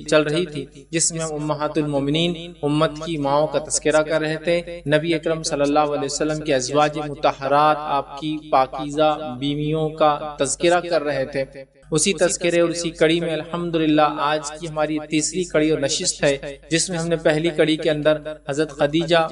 چل رہی تھی جس میں ہم امہات المومنین امت کی ماؤں کا تذکرہ کر رہے تھے، نبی اکرم صلی اللہ علیہ وسلم کے ازواج مطہرات، آپ کی پاکیزہ بیویوں کا تذکرہ کر رہے تھے۔ اسی تذکرے اور اسی کڑی میں الحمدللہ آج کی ہماری تیسری کڑی اور نشست ہے، جس میں ہم نے پہلی کڑی کے اندر حضرت خدیجہ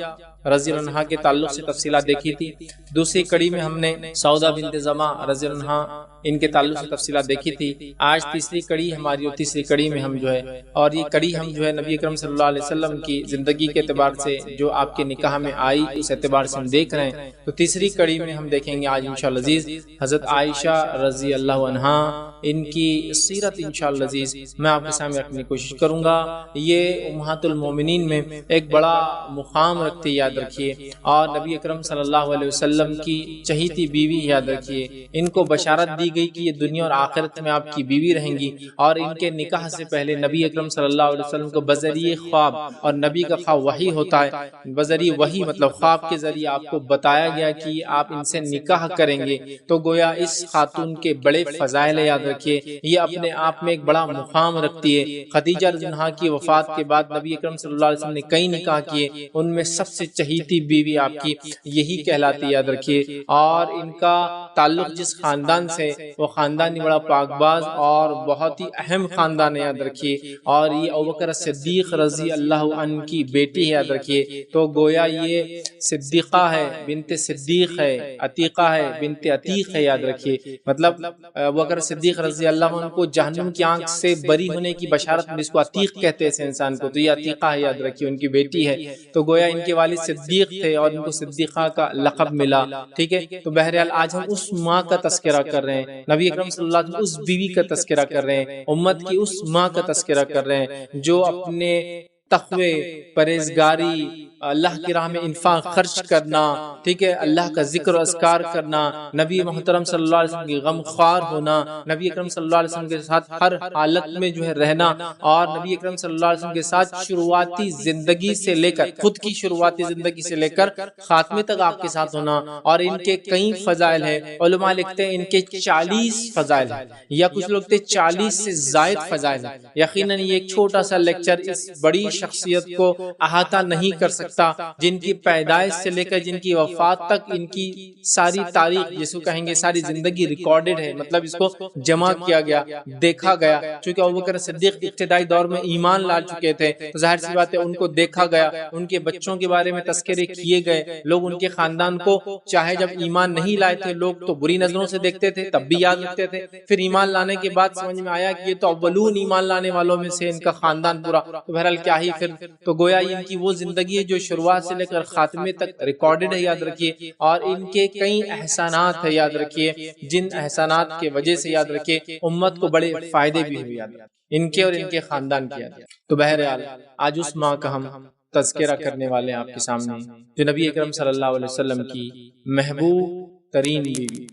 رضی اللہ عنہا کے تعلق سے تفصیلات دیکھی تھی، دوسری کڑی میں ہم نے سودا بنت زمع رضی اللہ عنہا ان کے تعلق سے تفصیلات دیکھی تھی۔ آج تیسری کڑی ہماری، اور تیسری کڑی میں ہم جو ہے، اور یہ کڑی ہم جو ہے نبی اکرم صلی اللہ علیہ وسلم کی زندگی کے اعتبار سے جو آپ کے نکاح میں آئی اس اعتبار سے ہم دیکھ رہے ہیں، تو تیسری کڑی میں ہم دیکھیں گے آج انشاءاللہ عزیز حضرت عائشہ رضی اللہ عنہا، ان کی سیرت انشاءاللہ عزیز میں آپ کے سامنے رکھنے کی کوشش کروں گا۔ یہ امہات المومنین میں ایک بڑا مقام رکھتے، یاد رکھیے، اور نبی اکرم صلی اللہ علیہ وسلم کی چہیتی بیوی یاد رکھیے، ان کو بشارت دی گئی کہ یہ دنیا اور آخرت میں آپ کی بیوی رہیں گی، اور ان کے نکاح سے پہلے نبی اکرم صلی اللہ علیہ وسلم کو بذریعہ خواب، اور نبی کا خواب وحی ہوتا ہے، بذریعہ وحی مطلب خواب کے ذریعے آپ کو بتایا گیا کہ آپ ان سے نکاح کریں گے، تو گویا اس خاتون کے بڑے فضائل یاد رکھیے، یہ اپنے آپ میں ایک بڑا مقام رکھتی ہے۔ خدیجہ رضی اللہ عنہا کی وفات کے بعد نبی اکرم صلی اللہ علیہ وسلم نے کئی نکاح کیے، ان میں سب سے چہیتی بیوی آپ کی یہی کہلاتی، یاد رکھیے، اور ان کا تعلق جس خاندان سے، وہ خاندان بڑا پاک باز اور بہت ہی اہم خاندان ہے، یاد رکھیے، اور یہ ابوبکر صدیق رضی اللہ عنہ کی بیٹی ہے، یاد رکھیے، تو گویا یہ صدیقہ ہے، بنت صدیق ہے، عتیقہ ہے، بنت عتیق ہے، یاد رکھیے، مطلب ابوبکر صدیق رضی اللہ عنہ کو جہنم کی آنکھ سے بری ہونے کی بشارت میں، جس کو عتیق کہتے ہیں انسان کو، تو یہ عتیقہ ہے، یاد رکھیے، ان کی بیٹی ہے، تو گویا ان کے والد صدیق تھے اور ان کو صدیقہ کا لقب ملا، ٹھیک ہے۔ تو بہرحال آج ہم اس ماں کا تذکرہ کر رہے ہیں، نبی اکرم صلی اللہ علیہ وسلم اس بیوی کا تذکرہ کر رہے ہیں، امت کی اس ماں کا تذکرہ کر رہے ہیں جو اپنے تقوی، پرہیزگاری، اللہ کی راہ میں انفاق خرچ کرنا، ٹھیک ہے، اللہ کا ذکر و اذکار کرنا، نبی محترم صلی اللہ علیہ وسلم کی غم خوار ہونا، نبی اکرم صلی اللہ علیہ وسلم کے ساتھ ہر حالت میں جو ہے رہنا، اور نبی اکرم صلی اللہ علیہ وسلم کے ساتھ شروعاتی زندگی سے لے کر، خود کی شروعاتی زندگی سے لے کر خاتمے تک آپ کے ساتھ ہونا، اور ان کے کئی فضائل ہیں، علماء لکھتے ہیں ان کے 40 فضائل ہیں، یا کچھ لوگ کہتے ہیں 40 سے زائد فضائل ہیں۔ یقیناً یہ ایک چھوٹا سا لیکچر اس بڑی شخصیت کو احاطہ نہیں کر سکتا، جن کی پیدائش سے لے کر جن کی وفات تک ان کی ساری تاریخ، جس کو کہیں گے ساری زندگی ریکارڈڈ ہے، مطلب اس کو جمع کیا گیا، دیکھا گیا، چونکہ ابوبکر صدیق ابتدائی دور میں ایمان لا چکے تھے، تو ظاہر سی بات ہے ان کو دیکھا گیا، ان کے بچوں کے بارے میں تذکرے کیے گئے، لوگ ان کے خاندان کو چاہے جب ایمان نہیں لائے تھے لوگ تو بری نظروں سے دیکھتے تھے، تب بھی یاد رکھتے تھے، پھر ایمان لانے کے بعد سمجھ میں آیا کہ یہ تو اولون ایمان لانے والوں میں سے ان کا خاندان پورا، تو بہرحال کیا ہی پھر، تو گویا ان کی وہ زندگی ہے جو شروعات سے لے کر خاتمے تک ریکارڈڈ ہے، یاد رکھیے، اور ان کے کئی احسانات ہے، یاد رکھیے، جن احسانات کے وجہ سے یاد رکھیے امت کو بڑے فائدے بھی ہوئے، یاد رکھیے ان کے اور ان کے خاندان کی، یاد رکھیے۔ تو بہرحال آج اس ماں کا ہم تذکرہ کرنے والے ہیں آپ کے سامنے، جو نبی اکرم صلی اللہ علیہ وسلم کی محبوب ترین بیوی،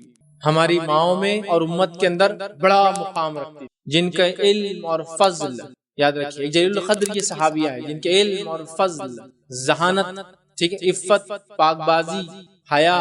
ہماری ماؤں میں اور امت کے اندر بڑا مقام رکھتی، جن کا علم اور فضل، یاد رکھیے، جلیل القدر یہ صحابیہ ہے جن کے علم اور فضل، ذہانت، ٹھیک ہے، عفت، پاک بازی، حیا،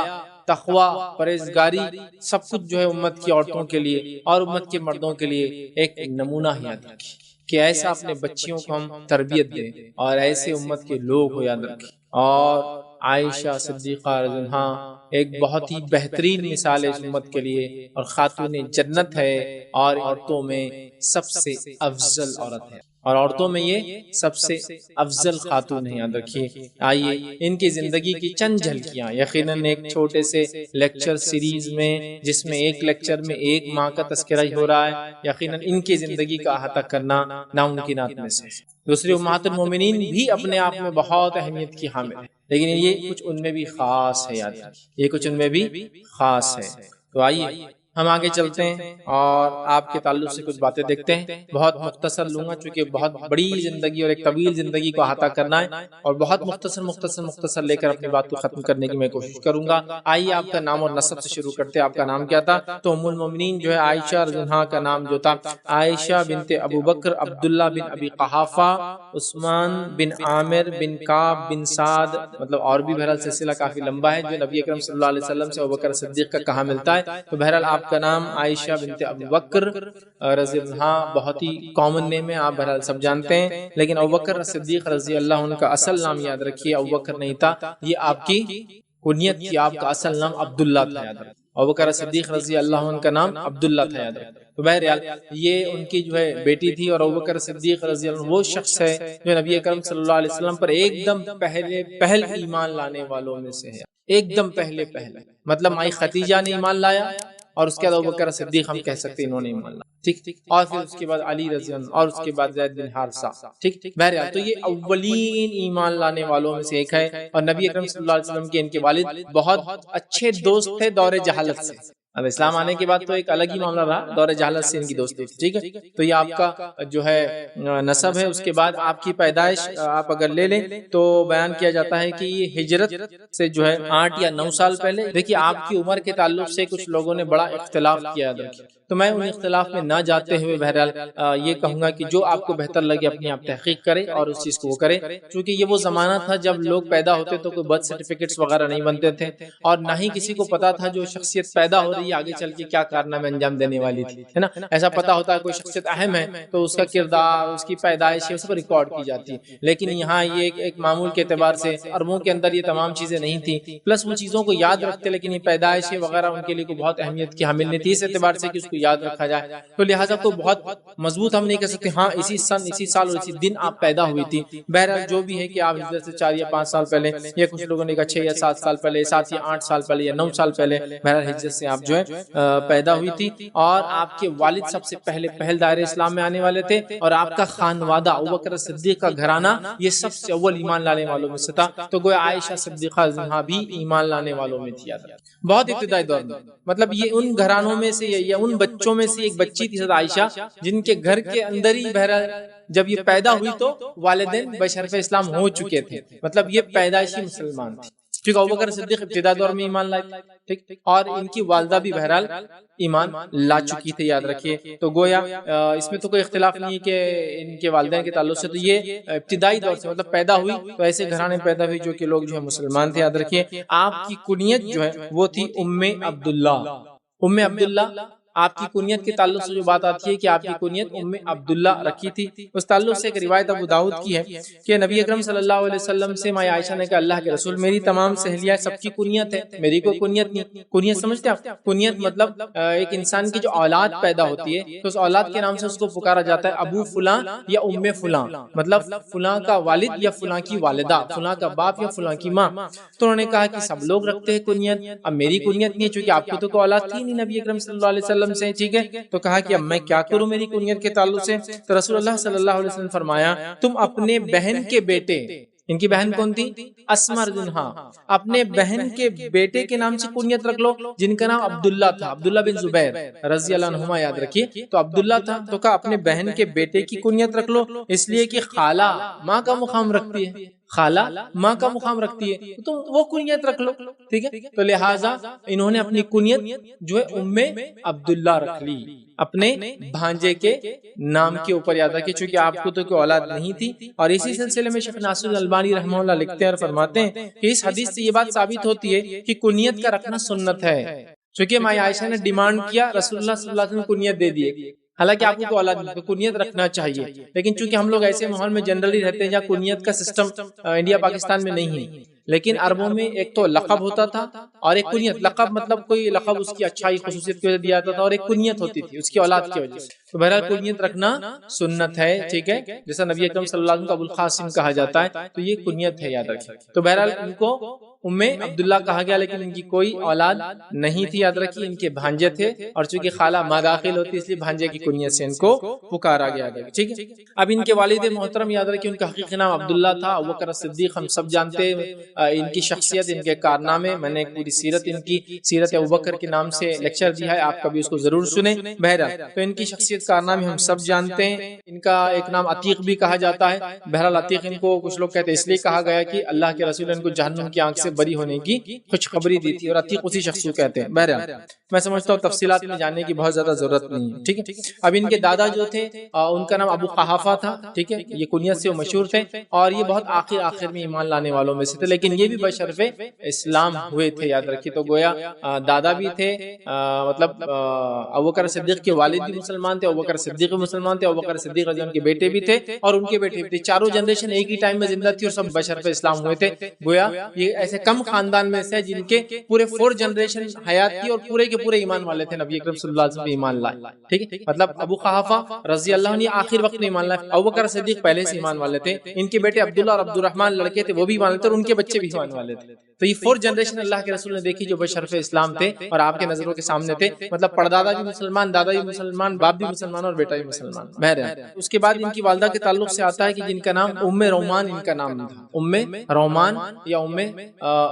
تقوی، پرہیزگاری، سب کچھ جو ہے امت کی عورتوں کے لیے اور امت کے مردوں کے لیے ایک نمونہ ہے، یاد رکھیے، کہ ایسا اپنے بچیوں کو ہم تربیت دیں اور ایسے امت کے لوگ ہو، یاد رکھیں۔ اور عائشہ صدیقہ رضی اللہ عنہا ایک بہت ہی بہترین مثال ہے اس امت کے لیے، اور خاتون جنت ہے، اور عورتوں میں سب سے افضل عورت ہے، اور عورتوں میں یہ سب سے افضل خاتون ہے، یاد رکھیے۔ آئیے ان کی زندگی کی چند جھلکیاں، یقیناً ایک چھوٹے سے لیکچر سیریز میں، جس میں ایک لیکچر میں ایک ماں کا تذکرہ ہو رہا ہے، یقیناً ان کی زندگی کا احاطہ کرنا ناممکنات میں سے۔ دوسری امہات المومنین بھی اپنے آپ میں بہت اہمیت کی حامل ہے، لیکن یہ کچھ ان میں بھی خاص ہے، یاد رکھیے، یہ کچھ ان میں بھی خاص ہے۔ تو آئیے ہم آگے چلتے ہیں اور آپ کے تعلق سے کچھ باتیں دیکھتے ہیں، بہت مختصر لوں گا چونکہ بہت بڑی زندگی اور ایک طویل زندگی کو احاطہ کرنا ہے، اور بہت مختصر لے کر اپنی بات کو ختم کرنے کی میں کوشش کروں گا۔ آئیے آپ کا نام اور نسب سے شروع کرتے ہیں، آپ کا نام کیا تھا؟ تو ام المومنین جو ہے عائشہ رضی اللہ عنہا کا نام جو تھا عائشہ بنت ابو بکر عبداللہ بن ابی قحافہ عثمان بن عامر بن کعب بن سعد، مطلب اور بھی بہرحال سلسلہ کافی لمبا ہے، جو نبی اکرم صلی اللہ علیہ وسلم سے ابوبکر صدیق کا کہاں ملتا ہے، تو بہرحال آپ آپ کا نام عائشہ بنت ابو بکر رضی اللہ عنہ بہت ہی کامن نیم ہے، آپ بہرحال سب جانتے ہیں، لیکن ابو بکر صدیق رضی اللہ عنہ کا اصل نام یاد رکھیے ابو بکر نہیں تھا، یہ آپ کی کنیت تھی، آپ کا اصل نام عبداللہ تھا، یاد رکھیے ابو بکر صدیق رضی اللہ عنہ کا نام عبداللہ تھا، یاد رکھیے۔ تو بہرحال یہ ان کی جو ہے بیٹی تھی، اور ابو بکر صدیق رضی اللہ عنہ وہ شخص ہے جو نبی اکرم صلی اللہ علیہ وسلم پر ایک دم پہل ایمان لانے والوں میں سے ہے، ایک دم پہلے مطلب مائی خدیجہ نے ایمان لایا، اور اس کے بعد ابو بکر صدیق ہم کہہ سکتے ہیں انہوں نے ایمان لایا، ٹھیک، اور پھر اس کے بعد علی رضی اللہ عنہ، اور اس کے بعد زید بن حارثہ، ٹھیک۔ بہرحال تو یہ اولین ایمان لانے والوں میں سے ایک ہے، اور نبی اکرم صلی اللہ علیہ وسلم کے ان کے والد بہت اچھے دوست تھے دور جہالت سے، اب اسلام آنے کے بعد تو ایک الگ ہی معاملہ رہا، دور جہالت سے ان کی دوستی تھی، ٹھیک ہے۔ تو یہ آپ کا جو ہے نسب ہے، اس کے بعد آپ کی پیدائش آپ اگر لے لیں تو بیان کیا جاتا ہے کہ یہ ہجرت سے جو ہے 8 یا 9 سال پہلے، دیکھیے آپ کی عمر کے تعلق سے کچھ لوگوں نے بڑا اختلاف کیا، یاد رکھیے، تو میں ان اختلاف میں نہ جاتے ہوئے بہرحال یہ کہوں گا کہ جو آپ کو بہتر لگے اپنی آپ تحقیق کرے اور اس چیز کو وہ کرے، چونکہ یہ وہ زمانہ تھا جب لوگ پیدا ہوتے تو کوئی برتھ سرٹیفکیٹس وغیرہ نہیں بنتے تھے، اور نہ ہی کسی کو پتا تھا جو شخصیت پیدا ہو رہی ہے آگے چل کے کیا کارنامے انجام دینے والی تھی، ہے نا۔ ایسا پتا ہوتا ہے کوئی شخصیت اہم ہے تو اس کا کردار، اس کی پیدائش اس پر ریکارڈ کی جاتی ہے، لیکن یہاں یہ ایک معمول کے اعتبار سے عربوں کے اندر یہ تمام چیزیں نہیں تھی، پلس وہ چیزوں کو یاد رکھتے لیکن یہ پیدائش وغیرہ ان کے لیے کوئی بہت اہمیت کی حامل نہیں تھی، اس اعتبار سے کہ اس کو یاد رکھا جائے، تو لہٰذا کو بہت مضبوط ہم نہیں کہہ سکتے ہاں اسی سن، اسی سال اور اسی دن آپ پیدا ہوئی تھی۔ بہرحال جو بھی ہے کہ آپ ہجرت سے 4 یا 5 سال پہلے، یا کچھ لوگوں نے کہا 6 یا 7 سال پہلے، 7 یا 8 سال پہلے، یا 9 سال پہلے، بہرحال ہجرت سے آپ جو ہے پیدا ہوئی تھی، اور آپ کے والد سب سے پہل دائرے اسلام میں آنے والے تھے، اور آپ کا خانوادہ ابو بکر صدیق کا گھرانہ یہ سب سے اول ایمان لانے والوں میں سے تھا، تو گویا عائشہ صدیقہ بھی ایمان لانے والوں میں تھی، یاد رکھیں بہت ابتدائی دور میں، مطلب یہ ان گھرانوں میں سے یا ان بچوں میں سے ایک بچی تھی حضرت عائشہ جن کے گھر کے اندر ہی بہرحال جب یہ پیدا ہوئی تو والدین بشرف اسلام ہو چکے تھے، مطلب یہ پیدائشی مسلمان تھی، کیونکہ ابوبکر صدیق ابتدائی دور میں ایمان لائے، ٹھیک، اور ان کی والدہ بھی بہرحال ایمان لا چکی تھی، یاد رکھیے۔ تو گویا اس میں تو کوئی اختلاف نہیں ہے کہ ان کے والدین کے تعلق سے تو یہ ابتدائی دور سے مطلب پیدا ہوئی تو ایسے گھرانے پیدا ہوئی جو کہ لوگ جو ہے مسلمان تھے، یاد رکھیے۔ آپ کی کنیت جو ہے وہ تھی ام عبداللہ، ام عبداللہ آپ کی کنیت کے تعلق سے جو بات آتی ہے کہ آپ کی کنیت ام عبداللہ رکھی تھی، اس تعلق سے ایک روایت ابو داؤد کی ہے کہ نبی اکرم صلی اللہ علیہ وسلم سے ماں عائشہ نے کہا اللہ کے رسول میری تمام سہیلیاں سب کی کنیت ہے، میری کوئی کنیت نہیں۔ کنیت سمجھتے آپ؟ کنیت مطلب ایک انسان کی جو اولاد پیدا ہوتی ہے تو اس اولاد کے نام سے اس کو پکارا جاتا ہے ابو فلاں یا ام فلاں، مطلب فلاں کا والد یا فلاں کی والدہ، فلاں کا باپ یا فلاں کی ماں۔ تو انہوں نے کہا کہ سب لوگ رکھتے ہیں کنیت، اب میری کنیت نہیں ہے چونکہ آپ کو تو کوئی اولاد تھی نہیں نبی اکرم صلی اللہ علیہ وسلم سے، ٹھیک ہے۔ تو کہا کہ اب میں کیا کروں میری کنیت کے تعلق سے؟ تو رسول اللہ صلی اللہ علیہ وسلم فرمایا تم اپنے بہن کے بیٹے، ان کی بہن کون تھی؟ اسماء رضی اللہ عنہا، اپنے بہن کے بیٹے کے نام سے کنیت رکھ لو جن کا نام عبداللہ تھا، عبداللہ بن زبیر رضی اللہ عنہما، یاد رکھیے۔ تو عبداللہ تھا تو کہا اپنے بہن کے بیٹے کی کنیت رکھ لو، اس لیے کہ خالہ ماں کا مقام رکھتی ہے، خالہ ماں کا مقام رکھتی ہے تو تم وہ کنیت رکھ لو، ٹھیک ہے۔ تو لہٰذا انہوں نے اپنی کنیت جو ہے ام عبداللہ رکھ لی اپنے بھانجے کے نام کے اوپر، یاد رکھیے، چونکہ آپ کو تو کوئی اولاد نہیں تھی۔ اور اسی سلسلے میں شیخ ناصر الالبانی رحمہ اللہ لکھتے ہیں اور فرماتے ہیں کہ اس حدیث سے یہ بات ثابت ہوتی ہے کہ کنیت کا رکھنا سنت ہے، چونکہ ماں عائشہ نے ڈیمانڈ کیا رسول اللہ صلی اللہ علیہ وسلم کنیت دے دیے، حالانکہ آپ کو اولاد نہیں تو کنیت رکھنا چاہیے، لیکن چونکہ ہم لوگ ایسے ماحول میں جنرلی رہتے ہیں جہاں کنیت کا سسٹم انڈیا پاکستان میں نہیں ہے، لیکن عربوں میں ایک تو لقب ہوتا تھا اور ایک کنیت، لقب مطلب کوئی لقب اس کی اچھائی خصوصیت کی وجہ سے دیا جاتا تھا، اور ایک کنیت ہوتی تھی اس کی اولاد کی وجہ سے، تو بہرحال کنیت رکھنا سنت ہے، ٹھیک ہے، جیسا نبی اکرم صلی اللہ علیہ وسلم کو ابو القاسم کہا جاتا ہے تو یہ کنیت ہے، یاد رکھیں۔ تو بہرحال ان کو ام عبداللہ کہا گیا لیکن ان کی کوئی اولاد نہیں تھی، یاد رکھیے، ان کے بھانجے تھے، اور چونکہ خالہ ماں داخل ہوتی اس لیے بھانجے کی کنیت سے ان کو پکارا گیا، ٹھیک ہے۔ اب ان کے والد محترم یاد رکھیے ان کا حقیقی نام عبداللہ تھا، ابوبکر صدیق ہم سب جانتے ہیں، ان کی شخصیت، ان کے کارنامے، میں نے پوری سیرت ان کی سیرت ابوبکر کے نام سے لیکچر دیا ہے، آپ کبھی اس کو ضرور سنیں۔ بہرحال تو ان کی شخصیت کارنامے ہم سب جانتے ہیں، ان کا ایک نام عتیق بھی کہا جاتا ہے، بہرحال عتیق ان کو کچھ لوگ کہتے ہیں اس لیے کہا گیا کہ اللہ کے رسول نے ان کو جہنم کی آنکھ سے بری ہونے کی خوشخبری دی تھی، اور عتیق اسی شخص کو کہتے ہیں۔ بہرحال میں سمجھتا ہوں تفصیلات میں جاننے کی بہت زیادہ ضرورت نہیں ہے، ٹھیک ہے۔ اب ان کے دادا جو تھے ان کا نام ابو قحافہ تھا، ٹھیک ہے، یہ کنیت سے مشہور تھے، اور یہ بہت آخر میں ایمان لانے والوں میں سے تھے، لیکن لیکن یہ بھی بشرف اسلام ہوئے تھے، یاد رکھیے. تو گویا دادا بھی تھے، مطلب ابوبکر صدیق کے والد بھی مسلمان تھے، ابوبکر صدیق بھی مسلمان تھے، ابوبکر صدیق رضی اللہ عنہ کے بیٹے بھی تھے اور ان کے بیٹے بھی تھے. چاروں جنریشن ایک ہی ٹائم میں زندہ تھی اور سب بشرف اسلام ہوئے تھے. گویا یہ ایسے کم خاندان میں سے جن کے پورے 4 جنریشن حیات تھی اور پورے کے پورے ایمان والے تھے. نبی اکرم صلی اللہ علیہ وسلم ایمان لائے. ٹھیک ہے، مطلب ابو قحافہ رضی اللہ عنہ آخر وقت میں ایمان لائے. ابوبکر صدیق پہلے سے ایمان والے تھے، ان کے بیٹے عبداللہ اور عبد الرحمن لڑکے تھے وہ بھی ایمان والے تھے اور ان کے بچے بھی ایمان والے تھے. تو یہ 4 جنریشن اللہ کے رسول نے دیکھی جو بشرف اسلام تھے اور آپ کے نظروں کے سامنے تھے. مطلب پردادا بھی مسلمان، دادا بھی مسلمان، باپ بھی مسلمان اور بیٹا بھی مسلمان. بہرحال اس کے بعد ان کی والدہ کے تعلق سے آتا ہے کہ جن کا نام ام رومان ان کا نام تھا. ام رومان یا ام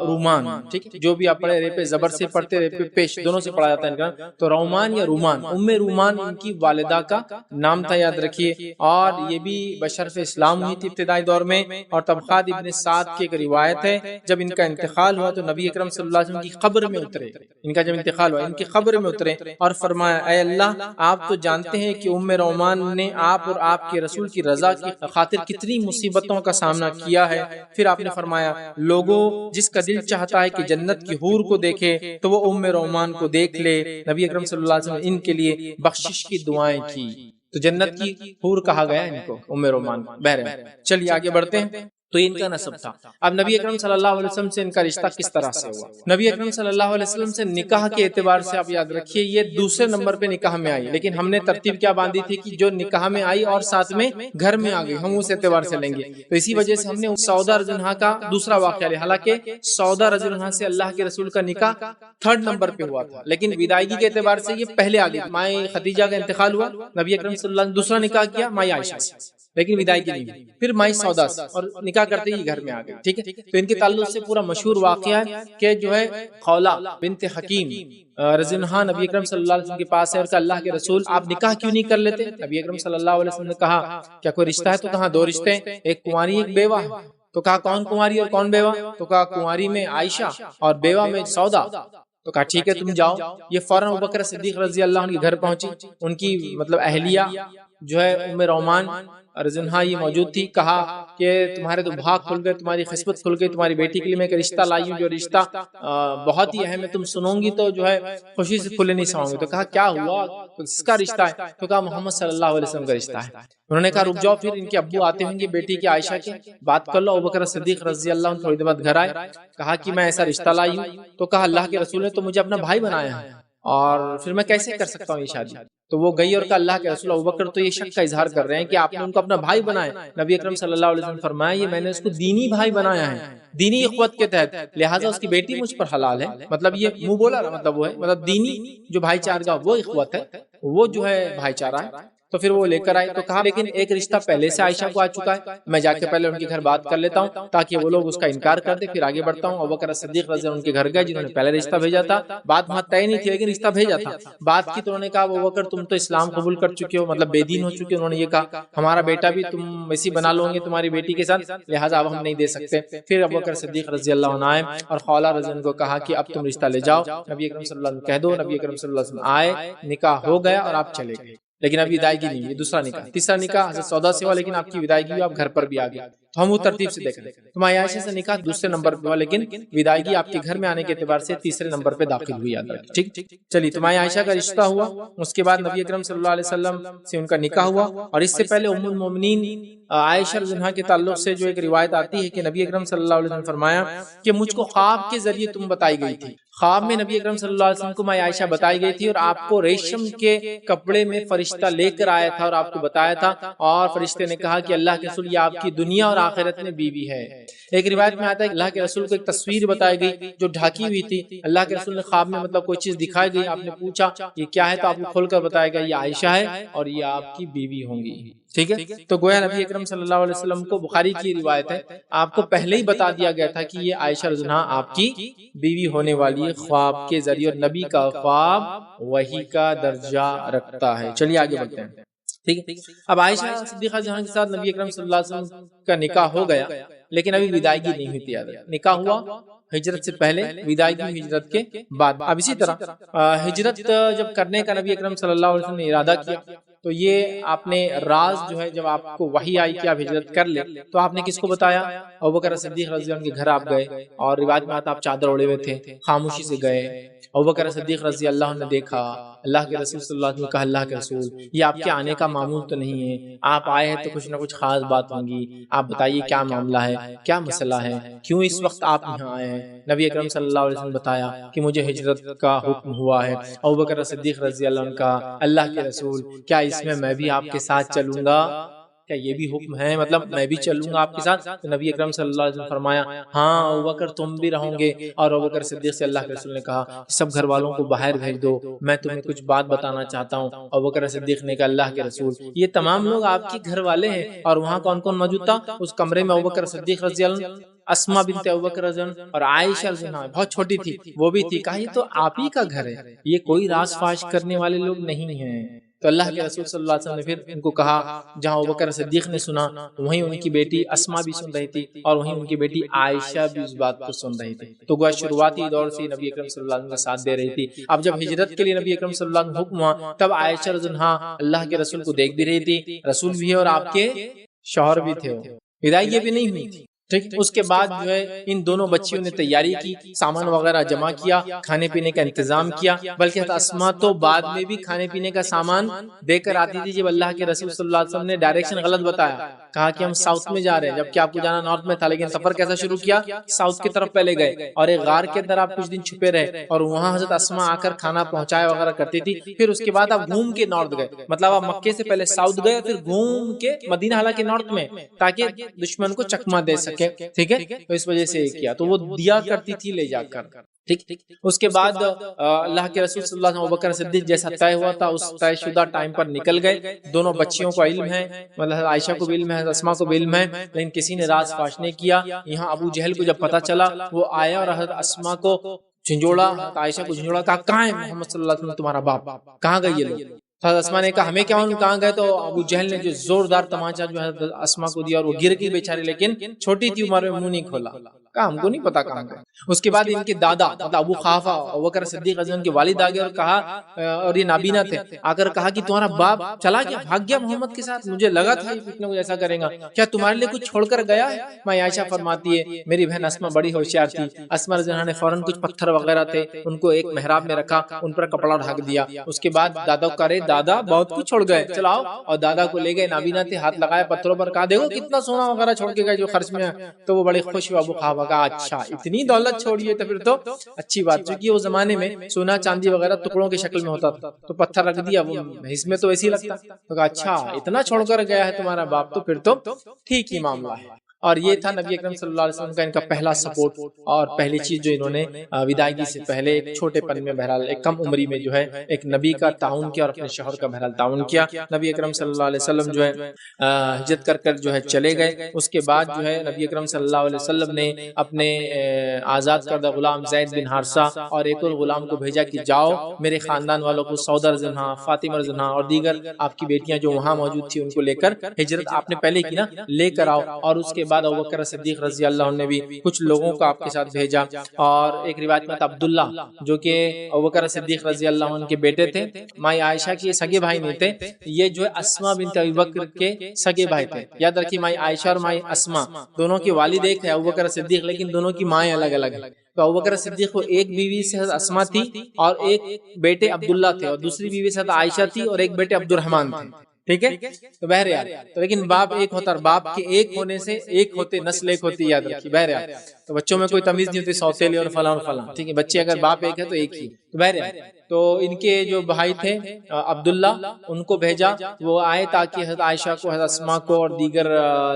رومان، ٹھیک، جو بھی آپ پڑھے ریپے زبر سے پڑھتے ریپے پیش دونوں سے پڑھا جاتا ہے ان کا. تو رومان یا رومان، ام رومان ان کی والدہ کا نام تھا، یاد رکھیے. اور یہ بھی بشرف اسلام ہوئی تھی ابتدائی دور میں. اور طبقات ابن سعد کی ایک روایت ہے جب ان کا انتقال ہوا تو نبی اکرم صلی اللہ علیہ وسلم کی قبر میں اترے. ان کا جب انتقال ہوا ان کی قبر میں اترے اور فرمایا اے اللہ آپ تو جانتے ہیں کہ ام رومان نے آپ اور آپ کے رسول کی رضا کی خاطر کتنی مصیبتوں کا سامنا کیا ہے. پھر آپ نے فرمایا لوگوں جس کا دل چاہتا ہے کہ جنت کی حور کو دیکھے تو وہ ام رومان کو دیکھ لے. نبی اکرم صلی اللہ علیہ وسلم ان کے لیے بخشش کی دعائیں کی. تو جنت کی حور کہا گیا ان کو، ام رومان. بہرحال چلیے آگے بڑھتے ہیں. تو ان کا نسب تھا. اب نبی اکرم صلی اللہ علیہ وسلم سے ان کا رشتہ کس طرح سے ہوا؟ نبی اکرم صلی اللہ علیہ وسلم سے نکاح کے اعتبار سے آپ یاد رکھیے یہ دوسرے نمبر پہ نکاح میں آئی، لیکن ہم نے ترتیب کیا باندھی تھی کہ جو نکاح میں آئی اور ساتھ میں گھر میں آ گئی ہم اس اعتبار سے لیں گے. تو اسی وجہ سے ہم نے سودا رضی اللہ عنہا کا دوسرا واقعہ لیا. حالانکہ سودا رضی اللہ عنہا سے اللہ کے رسول کا نکاح 3rd نمبر پہ ہوا تھا، لیکن ودائیگی کے اعتبار سے یہ پہلے آ گئی. مائیں خدیجہ کا انتقال ہوا، نبی اکرم صلی اللہ علیہ وسلم دوسرا نکاح کیا مائیں عائشہ سے، لیکن ودائیگی نہیں ہوئی. پھر مائی سودا سے اور نکاح کرتے ہی گھر میں آ گئی. ٹھیک ہے، تو ان کے تعلق سے پورا مشہور واقعہ ہے کہ جو ہے خولہ بنت حکیم رضی اللہ عنہا نبی اکرم صلی اللہ علیہ وسلم کے پاس ہے اور کہا اللہ کے رسول آپ نکاح کیوں نہیں کر لیتے؟ نبی اکرم صلی اللہ علیہ وسلم نے کہا کیا کوئی رشتہ ہے؟ تو کہا 2 رشتے ہیں، ایک کنواری ایک بیوہ ہے. تو کہا کون کنواری اور کون بیوہ؟ تو کہا کنواری میں عائشہ اور بیوہ میں سودا. تو کہا ٹھیک ہے تم جاؤ. یہ فوراً ابوبکر صدیق رضی اللہ عنہ کے گھر پہنچی. ان کی مطلب اہلیہ جو ہے ام رومان رضی اللہ عنہا یہ موجود تھی. کہا کہ تمہارے تو بھاگ کھل گئے، تمہاری قسمت کھل گئی، تمہاری بیٹی کے لیے میں ایک رشتہ لائی ہوں جو رشتہ بہت ہی اہم ہے، تم سنوں گی تو جو ہے خوشی سے پھولے نہیں سماؤ گے. تو کہا کیا ہوا، کس کا رشتہ ہے؟ تو کہا محمد صلی اللہ علیہ وسلم کا رشتہ ہے. انہوں نے کہا رک جاؤ، پھر ان کے ابو آتے ہوں گے بیٹی کے عائشہ کے، بات کر لو. ابوبکر صدیق رضی اللہ عنہ تھوڑی دیر بعد گھر آئے. کہا کہ میں ایسا رشتہ لائی ہوں. تو کہا اللہ کے رسول نے تو مجھے اپنا بھائی بنایا ہے اور پھر میں کیسے کر سکتا ہوں یہ شادی؟ تو وہ گئی اور کہا اللہ کے رسول ابوبکر تو یہ شک کا اظہار کر رہے ہیں کہ آپ نے ان کو اپنا بھائی بنایا. نبی اکرم صلی اللہ علیہ وسلم فرمایا یہ میں نے اس کو دینی بھائی بنایا ہے، دینی اخوت کے تحت، لہٰذا اس کی بیٹی مجھ پر حلال ہے. مطلب یہ منہ بولا مطلب وہ ہے، مطلب دینی جو بھائی چارہ کا وہ اخوت ہے وہ جو ہے بھائی چارہ ہے. تو پھر وہ لے کر آئے. تو کہا لیکن ایک رشتہ پہلے سے عائشہ کو آ چکا ہے، میں جا کے پہلے ان کے گھر بات کر لیتا ہوں تاکہ وہ لوگ اس کا انکار کر دیں، پھر آگے بڑھتا ہوں. ابوبکر صدیق رضی اللہ عنہ ان کے گھر گئے جنہوں نے پہلے رشتہ بھیجا تھا. بات وہاں طے نہیں تھی لیکن رشتہ بھیجا تھا. بات کی تو انہوں نے کہا ابوبکر تم تو اسلام قبول کر چکے ہو، مطلب بے دین ہو چکے. انہوں نے یہ کہا ہمارا بیٹا بھی تم ویسی بنا لو گے تمہاری بیٹی کے ساتھ، لہٰذا اب ہم نہیں دے سکتے. پھر ابوبکر صدیق رضی اللہ عنہ آئے اور خولہ رضی اللہ عنہ کو کہا کہ اب تم رشتہ لے جاؤ، نبی اکرم صلی اللہ علیہ وسلم کہہ دو. نبی اکرم صلی اللہ علیہ وسلم آئے، نکاح ہو گیا اور آپ چلے گئے. لیکن ابھی ودائیگی نہیں، یہ دوسرا نکاح. تیسرا نکاح حضرت سودا سے ہوا لیکن آپ کی ودائیگی ہوئی، آپ گھر پر بھی آ گئے. تو ہم وہ ترتیب سے دیکھ رہے ہیں. تو مائی عائشہ سے نکاح دوسرے نمبر پہ ہوا لیکن ودائیگی آپ کے گھر میں آنے کے اعتبار سے تیسرے نمبر پہ داخل ہوئی. یاد رکھیں ٹھیک. چلیے تو مائی عائشہ کا رشتہ ہوا، اس کے بعد نبی اکرم صلی اللہ علیہ وسلم سے ان کا نکاح ہوا. اور اس سے پہلے ام المومنین عائشہ رضی اللہ عنہا کے تعلق سے جو ایک روایت آتی ہے کہ نبی اکرم صلی اللہ علیہ وسلم نے فرمایا کہ مجھ کو خواب کے ذریعے تم بتائی گئی تھی. خواب میں نبی اکرم صلی اللہ علیہ وسلم کو مائی عائشہ بتائی گئی تھی اور آپ کو ریشم کے کپڑے میں فرشتہ لے کر آیا تھا اور آپ کو بتایا تھا. اور فرشتے نے کہا کہ اللہ کے رسول یہ آپ کی دنیا اور آخرت میں بیوی ہے. ایک روایت میں آتا ہے کہ اللہ کے رسول کو ایک تصویر بتائی گئی جو ڈھاکی ہوئی تھی. اللہ کے رسول نے خواب میں مطلب کوئی چیز دکھائی گئی، آپ نے پوچھا یہ کیا ہے تو آپ کو کھول کر بتایا گیا یہ عائشہ ہے اور یہ آپ کی بیوی ہوں گی. ٹھیک ہے. تو گویا نبی اکرم صلی اللہ علیہ وسلم کو، بخاری کی روایت ہے، آپ کو پہلے ہی بتا دیا گیا تھا کہ یہ عائشہ رضی اللہ عنہا آپ کی بیوی ہونے والی ہے خواب کے ذریعے. اور نبی کا خواب وحی کا درجہ رکھتا ہے. چلیے آگے بڑھتے ہیں. ٹھیک ہے. اب عائشہ صدیقہ جہاں کے ساتھ نبی اکرم صلی اللہ علیہ وسلم کا نکاح ہو گیا لیکن ابھی ودائیگی نہیں ہوئی تھی. نکاح ہوا ہجرت سے پہلے، ودائیگی ہجرت کے بعد. اب اسی طرح ہجرت جب کرنے کا نبی اکرم صلی اللہ علیہ وسلم نے ارادہ کیا تو یہ آپ نے راز جو ہے جب آپ کو وحی آئی کہ آپ ہجرت کر لیں تو آپ نے کس کو بتایا؟ ابوبکر صدیق رضی اللہ عنہ کے گھر آپ گئے اور روایت میں آتا آپ چادر اوڑے ہوئے تھے، خاموشی سے گئے. ابوبکر صدیق رضی اللہ عنہ نے دیکھا، اللہ کے رسول صلی اللہ علیہ وسلم نے کہا اللہ کے رسول یہ آپ کے آنے کا معمول تو نہیں ہے، آپ آئے ہیں تو کچھ نہ کچھ خاص بات ہوں گی، آپ بتائیے کیا معاملہ ہے، کیا مسئلہ ہے، کیوں اس وقت آپ یہاں آئے ہیں؟ نبی اکرم صلی اللہ علیہ وسلم نے بتایا کہ مجھے ہجرت کا حکم ہوا ہے. ابوبکر صدیق رضی اللہ عنہ کا اللہ کے رسول کیا اس میں بھی آپ کے ساتھ چلوں گا؟ کیا یہ بھی حکم ہے، مطلب میں بھی چلوں گا آپ کے ساتھ؟ تو نبی اکرم صلی اللہ علیہ وسلم فرمایا ہاں ابوبکر تم بھی رہو گے. اور ابوبکر صدیق سے اللہ کے رسول نے کہا سب گھر والوں کو باہر بھیج دو، میں تمہیں کچھ بات بتانا چاہتا ہوں. ابوبکر صدیق نے کہا اللہ کے رسول یہ تمام لوگ آپ کے گھر والے ہیں. اور وہاں کون کون موجود تھا اس کمرے میں؟ ابوبکر صدیق رضی اللہ عنہ، اسما بنت ابوبکر رضی اللہ عنہ اور عائشہ رضی اللہ عنہ، بہت چھوٹی تھی وہ بھی تھی. کہا یہ تو آپ ہی کا گھر ہے، یہ کوئی راز فاش کرنے والے لوگ نہیں ہیں. تو اللہ کے رسول صلی اللہ علیہ وسلم نے پھر ان کو کہا، جہاں ابوبکر صدیق نے سنا وہیں ان کی بیٹی اسما بھی سن رہی تھی اور وہیں ان کی بیٹی عائشہ بھی اس بات کو سن رہی تھی. تو گویا شروعاتی دور سے نبی اکرم صلی اللہ علیہ وسلم کا ساتھ دے رہی تھی. اب جب ہجرت کے لیے نبی اکرم صلی اللہ علیہ وسلم حکم ہوا تب عائشہ رضی اللہ عنہا اللہ کے رسول کو دیکھ بھی رہی تھی، رسول بھی ہے اور آپ کے شوہر بھی تھے، وداعی یہ بھی نہیں ہوئی تھی. ٹھیک، اس کے بعد جو ہے ان دونوں بچیوں نے تیاری کی، سامان وغیرہ جمع کیا، کھانے پینے کا انتظام کیا. بلکہ اسما تو بعد میں بھی کھانے پینے کا سامان دے کر آتی تھی جب اللہ کے رسول صلی اللہ علیہ وسلم نے ڈائریکشن غلط بتایا، کہا کہ ہم ساؤتھ میں جا رہے ہیں جبکہ آپ کو جانا نارتھ میں تھا. لیکن سفر کیسا شروع کیا؟ ساؤتھ کی طرف پہلے گئے اور ایک غار کے اندر آپ کچھ دن چھپے رہے اور وہاں حضرت اسما آ کر کھانا پہنچایا وغیرہ کرتی تھی. پھر اس کے بعد آپ گھوم کے نارتھ گئے، مطلب آپ مکے سے پہلے ساؤتھ گئے پھر گھوم کے مدینہ، حالانکہ نارتھ میں، تاکہ دشمن کو چکمہ دے سکے. ٹھیک ہے، تو اس وجہ سے کیا تو وہ دیا کرتی تھی لے جا کر. ٹھیک، اس کے بعد اللہ کے رسول صلی اللہ علیہ وسلم ابوبکر صدیق جیسا طے ہوا تھا اس طے شدہ ٹائم پر نکل گئے. دونوں بچیوں کو علم ہے، مطلب عائشہ کو بھی علم ہے، اسما کو بھی علم ہے، لیکن کسی نے راز فاش نہیں کیا. یہاں ابو جہل کو جب پتہ چلا وہ آیا اور حضرت اسما کو جھنجھوڑا، عائشہ کو جھنجھوڑا، کہا کہاں ہے محمد صلی اللہ علیہ وسلم تمہارا باپ، کہاں گئے یہ لوگ؟ حضرت اسما نے کہا ہمیں کیا معلوم کہاں گئے. تو ابو جہل نے جو زوردار تمانچہ جو حضرت اسما کو دیا اور وہ گر گئی بیچاری، لیکن چھوٹی تھی عمر میں منہ نہیں کھولا، کہا ہم کو نہیں پتا کہاں گئے. اس کے بعد ان کے دادا مطلب ابو خافہ ابوبکر صدیق رضی اللہ عنہ کے والد آگے اور کہا، اور یہ نابینا تھے، آ کر کہا کہ تمہارا باپ چلا گیا، بھاگ گیا محمد کے ساتھ، مجھے لگا تھا یہ کچھ نہ کچھ ایسا کرے گا، کیا تمہارے لیے کچھ چھوڑ کر گیا ہے؟ میں عائشہ فرماتی ہے میری بہن اسما بڑی ہوشیار تھی، اسما رضی اللہ عنہ نے فوراً کچھ پتھر وغیرہ تھے ان کو ایک محراب میں رکھا، ان پر کپڑا ڈھک دیا. اس کے بعد دادا کو کہا دادا بہت کچھ چھوڑ گئے چلاؤ، اور دادا کو لے گئے. نابینا تھے، ہاتھ لگایا پتھروں پر، کہا دیکھو کتنا سونا وغیرہ چھوڑ کے گئے جو خرچ میں. تو وہ بڑے خوش ہوئے. ابو خافہ کہا اچھا اتنی دولت چھوڑیے تو پھر تو اچھی بات، کیونکہ وہ زمانے میں سونا چاندی وغیرہ ٹکڑوں کی شکل میں ہوتا تھا، تو پتھر رکھ دیا، وہ اس میں تو ایسے ہی لگتا. تو کہا اچھا اتنا چھوڑ کر گیا ہے تمہارا باپ، تو پھر تو ٹھیک ہی معاملہ ہے. اور یہ تھا نبی اکرم صلی اللہ علیہ وسلم کا ان کا پہلا سپورٹ اور پہلی چیز جو انہوں نے وداعگی سے پہلے ایک چھوٹے پن میں بہرحال ایک کم عمری میں جو ہے ایک نبی کا تعاون کیا اور اپنے شوہر کا بہرحال تعاون کیا. نبی اکرم صلی اللہ علیہ وسلم جو ہے ہجرت کر جو ہے چلے گئے. اس کے بعد جو ہے نبی اکرم صلی اللہ علیہ وسلم نے اپنے آزاد کردہ غلام زید بن حارثہ اور ایک اور غلام کو بھیجا کہ جاؤ میرے خاندان والوں کو، سودا رضی اللہ عنہا، فاطمہ رضی اللہ عنہا اور دیگر آپ کی بیٹیاں جو وہاں موجود تھی ان کو لے کر، ہجرت آپ نے پہلے کی نا، لے کر آؤ. اور اس کے بعد ابوبکر صدیق رضی اللہ عنہ نے بھی کچھ لوگوں کو آپ کے ساتھ بھیجا. اور ایک روایت میں عبداللہ جو کہ ابوبکر صدیق رضی اللہ عنہ کے بیٹے تھے، مائی عائشہ کے سگے بھائی نہیں تھے، یہ جو ہے اسما بنت ابوبکر کے سگے بھائی تھے. یاد رکھیے مائی عائشہ اور مائی اسما دونوں کے والد ایک ہے ابوبکر صدیق، لیکن دونوں کی مائیں الگ الگ ہیں. تو ابوبکر صدیق کو ایک بیوی سے حضرت اسما تھی اور ایک بیٹے عبداللہ تھے، اور دوسری بیوی سے حضرت عائشہ تھی اور ایک بیٹے عبد الرحمن تھے. ٹھیک ہے، تو بہرحال تو لیکن باپ ایک ہوتا، اور باپ کے ایک ہونے سے ایک ہوتے، نسل ایک ہوتی، یاد رکھیے. بہرحال تو بچوں میں کوئی تمیز نہیں ہوتی سوتیلے اور فلاں اور فلاں. ٹھیک ہے، بچے اگر باپ ایک ہے تو ایک ہی. تو بہرحال تو ان کے جو بھائی تھے عبداللہ، ان کو بھیجا، وہ آئے تاکہ حضرت عائشہ کو، حضرت اسما کو اور دیگر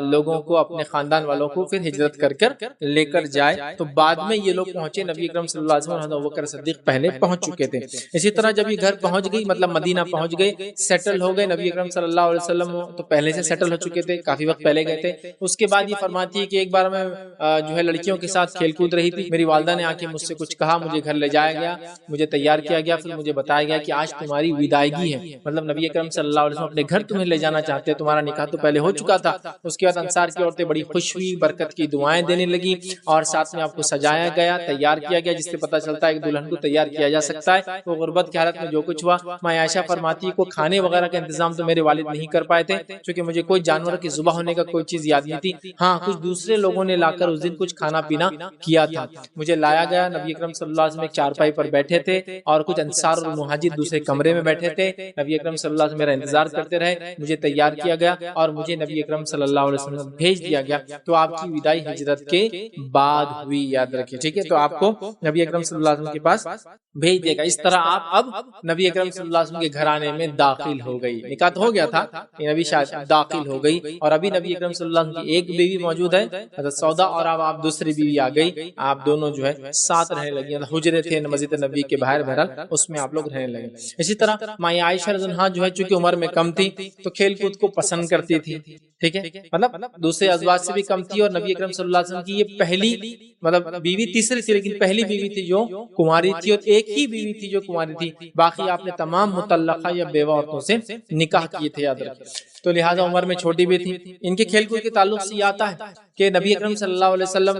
لوگوں کو، اپنے خاندان والوں کو پھر ہجرت کر لے کر جائے. تو بعد میں یہ لوگ پہنچے، نبی اکرم صلی اللہ علیہ وسلم حضرت ابوبکر صدیق پہلے پہنچ چکے تھے. اسی طرح جب یہ گھر پہنچ گئی، مطلب مدینہ پہنچ گئے، سیٹل ہو گئے. نبی اکرم صلی اللہ علیہ وسلم تو پہلے سے سیٹل ہو چکے تھے، کافی وقت پہلے گئے تھے. اس کے بعد یہ فرماتی ہے کہ ایک بار میں جو ہے لڑکیوں کے ساتھ کھیل کود رہی تھی. میری والدہ نے آ کے مجھ سے کچھ کہا, مجھے گھر لے جایا گیا, مجھے تیار کیا گیا, پھر مجھے بتایا گیا کہ آج تمہاری وداعگی ہے, مطلب نبی اکرم صلی اللہ علیہ وسلم اپنے گھر تمہیں لے جانا چاہتے ہیں, تمہارا نکاح تو پہلے ہو چکا تھا. اس کے بعد انصار کی عورتیں بڑی خوش ہوئی, برکت کی دعائیں دینے لگی, اور ساتھ میں آپ کو سجایا گیا, تیار کیا گیا, جس سے پتہ چلتا ہے کہ دلہن کو تیار کیا جا سکتا ہے. وہ غربت کی حالت میں جو کچھ ہوا, ماں عائشہ فرماتی کو کھانے وغیرہ کا انتظام تو میرے والد نہیں کر پائے تھے, چونکہ مجھے کوئی جانور کی ذبح ہونے کا کوئی چیز یاد نہیں تھی. ہاں, کچھ دوسرے لوگوں نے لا کر اس دن کچھ کھانا پینا کیا تھا. مجھے لایا گیا, نبی اکرم صلی اللہ علیہ وسلم ایک چارپائی پر بیٹھے تھے, اور کچھ انصار اور مہاجر دوسرے کمرے میں بیٹھے تھے. نبی اکرم صلی اللہ علیہ وسلم میرا انتظار کرتے رہے, مجھے تیار کیا گیا, اور مجھے نبی اکرم صلی اللہ علیہ وسلم بھیج دیا گیا. تو آپ کی وداعی ہجرت کے بعد ہوئی, یاد رکھیے, ٹھیک ہے. تو آپ کو نبی اکرم صلی اللہ علیہ وسلم کے پاس بھیج دے گا. اس طرح آپ اب نبی اکرم صلی اللہ علیہ وسلم کے گھرانے میں داخل ہو گئی. نکاح تو ہو گیا تھا, نبی شاید داخل ہو گئی, اور ابھی نبی اکرم صلی اللہ علیہ وسلم کی ایک بیوی موجود ہے, حضرت سودا, اور اب آپ دوسری بیوی آ گئی. آپ دونوں جو ہے ساتھ رہنے لگی. حجرے تھے مسجد نبی کے باہر, بہرحال اس میں آپ لوگ رہنے لگے. اسی طرح ماں عائشہ رضی اللہ عنہا جو ہے چونکہ عمر میں کم تھی تو کھیل کود کو پسند کرتی تھی, ٹھیک ہے, مطلب دوسرے ازواج سے بھی کم تھی, اور نبی اکرم صلی اللہ علیہ وسلم کی یہ پہلی مطلب بیوی, تیسری تھی لیکن پہلی بیوی تھی جو کنواری تھی, اور ایک ہی بیوی تھی جو کنواری تھی. باقی آپ نے تمام مطلقہ یا بیوہ عورتوں سے نکاح کیے تھے, یاد رکھیں. تو لہٰذا عمر میں چھوٹی بھی تھی. ان کے کھیل کود کے تعلق سے یہ آتا ہے کہ نبی اکرم صلی اللہ علیہ وسلم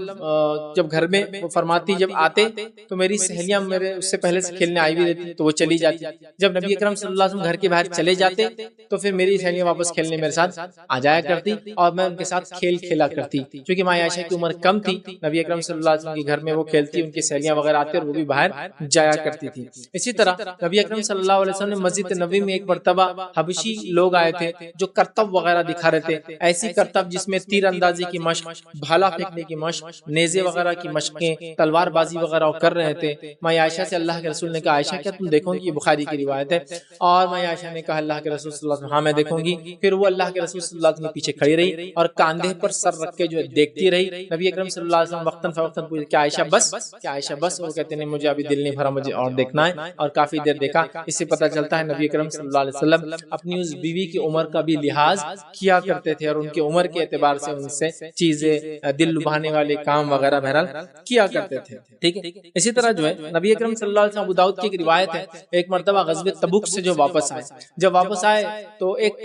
جب گھر میں وہ فرماتی, جب آتے تو میری سہیلیاں میرے اس سے پہلے سے کھیلنے آئی بھی رہتی تو وہ چلی جاتی. جب نبی اکرم صلی اللہ علیہ وسلم گھر کے باہر چلے جاتے تو پھر میری سہیلیاں واپس کھیلنے میرے ساتھ آ جایا کرتی, اور میں ان کے ساتھ کھیل کھیلا کرتی. چونکہ ماں عائشہ کی عمر کم تھی, نبی اکرم صلی اللہ علیہ وسلم کے گھر میں وہ کھیلتی, ان کی سہیلیاں وغیرہ آتی اور وہ بھی باہر جایا کرتی تھی. اسی طرح نبی اکرم صلی اللہ علیہ وسلم نے مسجد نبوی میں ایک مرتبہ حبشی لوگ آئے تھے جو کرتب وغیرہ دکھا رہے تھے, ایسی کرتب جس میں تیر اندازی کی مشق, بھالا پھینکنے کی مشق, نیزے وغیرہ کی مشقیں, تلوار بازی وغیرہ کر رہے تھے. ماں عائشہ سے اللہ کے رسول نے کہا, عائشہ کیا تم دیکھو گی؟ یہ بخاری کی روایت ہے. اور ماں عائشہ نے کہا اللہ کے رسول صلی اللہ علیہ وسلم, ہاں میں دیکھوں گی. پھر وہ اللہ کے رسول صلی اللہ علیہ وسلم کے پیچھے کھڑی رہی اور کاندھے پر سر رکھ کے جو دیکھتی رہی. نبی اکرم صلی اللہ علیہ وسلم وقتاً فوقتاً پوچھے کہ عائشہ بس, کیا عائشہ بس؟ وہ کہتے ہیں مجھے ابھی دل نہیں بھرا, مجھے اور دیکھنا ہے, اور کافی دیر دیکھا. اس سے پتہ چلتا ہے نبی اکرم صلی اللہ علیہ وسلم اپنی اس بیوی کی عمر کا بھی لحاظ کیا کرتے تھے, اور ان کی عمر کے اعتبار سے ان سے چیزیں, دل لبھانے والے کام وغیرہ بہرحال کیا کرتے تھے, ٹھیک ہے. اسی طرح جو ہے نبی اکرم صلی اللہ علیہ وسلم, ابو داؤد کی ایک روایت ہے, ایک مرتبہ غزوہ تبوک سے جو واپس آئے, جب واپس آئے تو ایک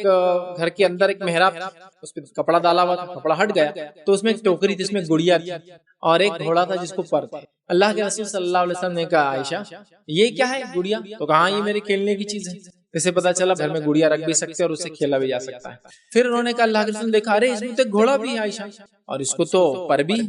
گھر کے اندر ایک محراب تھا, اس پہ کپڑا ڈالا ہوا تھا, کپڑا ہٹ گیا تو اس میں ایک ٹوکری تھی, اس میں گڑیا تھی, اور ایک گھوڑا تھا جس کو پر تھا. اللہ کے رسول صلی اللہ علیہ وسلم نے کہا عائشہ یہ کیا ہے گڑیا؟ تو کہا یہ میرے کھیلنے کی چیز ہے. اسے پتا چلا گھر میں گڑیا رکھ بھی سکتے اور اسے کھیلا بھی جا سکتا ہے. پھر انہوں نے کہا اللہ کے رسول نے دیکھا, ارے اس میں تو گھوڑا بھی ہے عائشہ, اور اس کو تو پر بھی.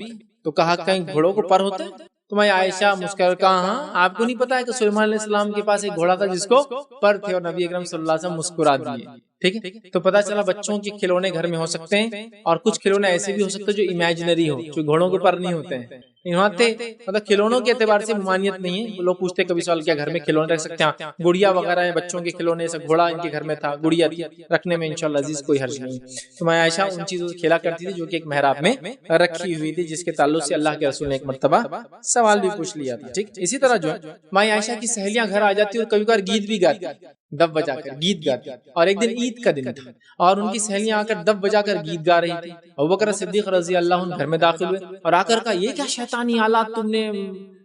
تو کہا کہیں گھوڑوں کو پر ہوتے ہیں؟ تو میں عائشہ مسکر کہا ہاں, آپ کو نہیں پتا ہے کہ سلیمان علیہ السلام کے پاس ایک گھوڑا تھا جس کو پر تھے, اور نبی اکرم صلی اللہ علیہ وسلم مسکرا دیے, ٹھیک ہے. تو پتا چلا بچوں کے کھلونے گھر میں ہو سکتے ہیں, اور کچھ کھلونے ایسے بھی ہو سکتے ہیں جو امیجنری ہو, جو گھوڑوں کے پر نہیں ہوتے ہیں. مطلب کھلونوں کے اعتبار سے ممانعت نہیں ہے. لوگ پوچھتے کبھی سوال کیا گھر میں کھلونے رکھ سکتے ہیں؟ گڑیا وغیرہ ہیں بچوں کے کھلونے, ایسا گھوڑا ان کے گھر میں تھا, گڑیا تھی, رکھنے میں انشاءاللہ عزیز کوئی حرج نہیں. تو میں عائشہ ان چیزوں سے کھیلا کرتی تھی جو کہ ایک محراب میں رکھی ہوئی تھی, جس کے تعلق سے اللہ کے رسول نے ایک مرتبہ سوال بھی پوچھ لیا تھا, ٹھیک. اسی طرح جو ہے ماں عائشہ کی سہیلیاں گھر آ جاتی اور کبھی کبھار گیت بھی گاتی, دف بجا کر گیت گاتی. اور ایک دن عید کا دن تھا اور ان کی سہیلیاں آ کر دف بجا کر گیت گا رہی تھی. ابوبکر صدیق رضی اللہ عنہ گھر میں داخل ہوئے اور آ کر کہا یہ کیا شیطانی آلات تم نے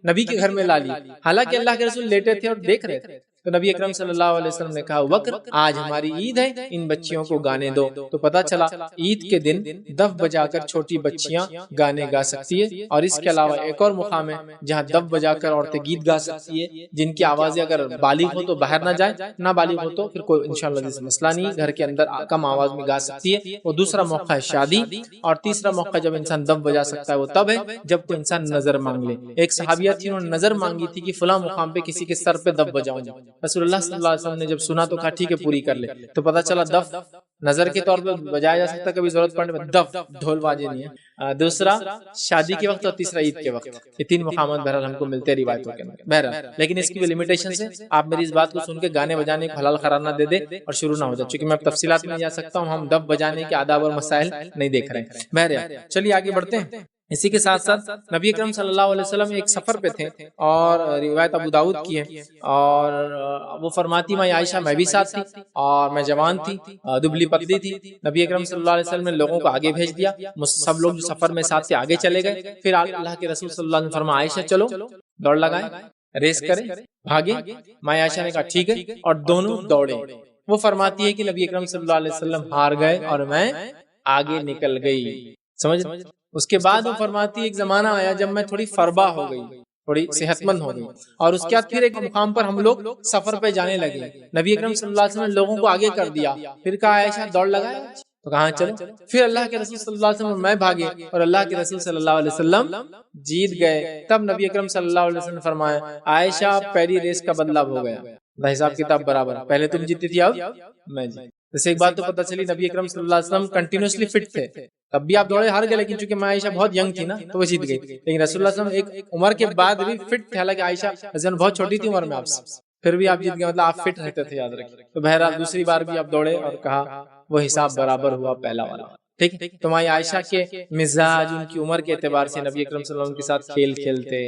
نبی کے گھر میں لا لی. حالانکہ اللہ کے رسول لیٹے تھے اور دیکھ رہے تھے. تو نبی اکرم صلی اللہ علیہ وسلم نے کہا ابوبکر آج ہماری عید ہے, ان بچیوں کو گانے دو. تو پتا چلا عید کے دن دف بجا کر چھوٹی بچیاں گانے گا سکتی ہے. اور اس کے علاوہ ایک اور مقام ہے جہاں دف بجا کر عورتیں گیت گا سکتی ہے, جن کی آوازیں اگر بالغ ہو تو باہر نہ جائے, نہ بالغ ہو تو پھر کوئی انشاءاللہ اس مسئلہ نہیں, گھر کے اندر کم آواز میں گا سکتی ہے. وہ دوسرا موقع ہے شادی. اور تیسرا موقع جب انسان دف بجا سکتا ہے وہ تب ہے جب کوئی انسان نظر مانگ لے. ایک صحابیہ تھی, انہوں نے نظر مانگی تھی کہ فلاں مقام پہ کسی کے سر پہ دف بجاؤں. رسول اللہ صلی اللہ علیہ وسلم نے جب سنا تو کہا ٹھیک ہے پوری کر لے. تو پتا چلا دف نظر کے طور پہ بجایا جا سکتا, کبھی ضرورت پڑنے میں دف ڈھول باجے نہیں ہے. دوسرا شادی کے وقت اور تیسرا عید کے وقت. یہ تین مقامات بہرحال ہم کو ملتے ہیں روایتوں کے اندر بہرحال, لیکن اس کی بھی لمیٹیشن ہے. آپ میری اس بات کو سن کے گانے بجانے کو حلال قرار نہ دے دے اور شروع نہ ہو جائے, چونکہ میں اب تفصیلات میں جا سکتا ہوں, ہم دف بجانے کے آداب اور مسائل نہیں دیکھ رہے ہیں. بہرحال چلیے آگے بڑھتے ہیں. اسی کے ساتھ ساتھ نبی اکرم صلی اللہ علیہ وسلم ایک سفر پہ تھے، اور روایت ابو داؤد کی ہے، اور وہ فرماتی میں عائشہ میں بھی ساتھ تھی، اور میں جوان تھی، دبلی پتلی تھی۔ نبی اکرم صلی اللہ علیہ وسلم نے لوگوں کو آگے بھیج دیا، سب لوگ جو سفر میں ساتھ تھے آگے چلے گئے۔ پھر اللہ کے رسول صلی اللہ علیہ وسلم فرمایا عائشہ چلو دوڑ لگائیں، ریس کریں، بھاگے۔ میں عائشہ نے کہا ٹھیک ہے، اور دونوں دوڑے۔ وہ فرماتی ہے کہ نبی اکرم صلی اللہ علیہ وسلم ہار گئے اور میں آگے نکل گئی، سمجھ۔ اس کے بعد وہ فرماتی ہے ایک زمانہ آیا جب میں تھوڑی فربا ہو گئی، تھوڑی صحت مند ہو گئی، اور اس کے بعد پھر ایک مقام پر ہم لوگ سفر پہ جانے لگے۔ نبی اکرم صلی اللہ علیہ وسلم نے لوگوں کو آگے کر دیا، پھر کہا عائشہ دوڑ لگائے، تو کہاں چلو۔ پھر اللہ کے رسول صلی اللہ علیہ وسلم میں بھاگے، اور اللہ کے رسول صلی اللہ علیہ وسلم جیت گئے۔ تب نبی اکرم صلی اللہ علیہ وسلم نے فرمایا عائشہ پہلی ریس کا بدلہ ہو گیا، حساب کتاب برابر، پہلے تم جیتی تھی اب میں جیت۔ جیسے ایک بات تو پتہ چلی، نبی اکرم صلی اللہ علیہ وسلم کنٹینیوسلی فٹ تھے، تب بھی آپ دوڑے ہار گئے، لیکن چونکہ میں عائشہ بہت ینگ تھی نا تو وہ جیت گئی۔ لیکن رسول اللہ صلی اللہ علیہ وسلم ایک عمر کے بعد بھی فٹ تھے، حالانکہ عائشہ بہت چھوٹی تھی عمر میں آپ سے، پھر بھی آپ جیت گئے، مطلب آپ فٹ رہتے تھے، یاد رکھیں۔ تو بہرحال دوسری بار بھی آپ دوڑے اور کہا وہ حساب برابر ہوا پہلا والا، ٹھیک ہے۔ تو مائی عائشہ کے مزاج، ان کی عمر کے اعتبار سے نبی اکرم صلی اللہ علیہ وسلم کے ساتھ کھیل کھیلتے،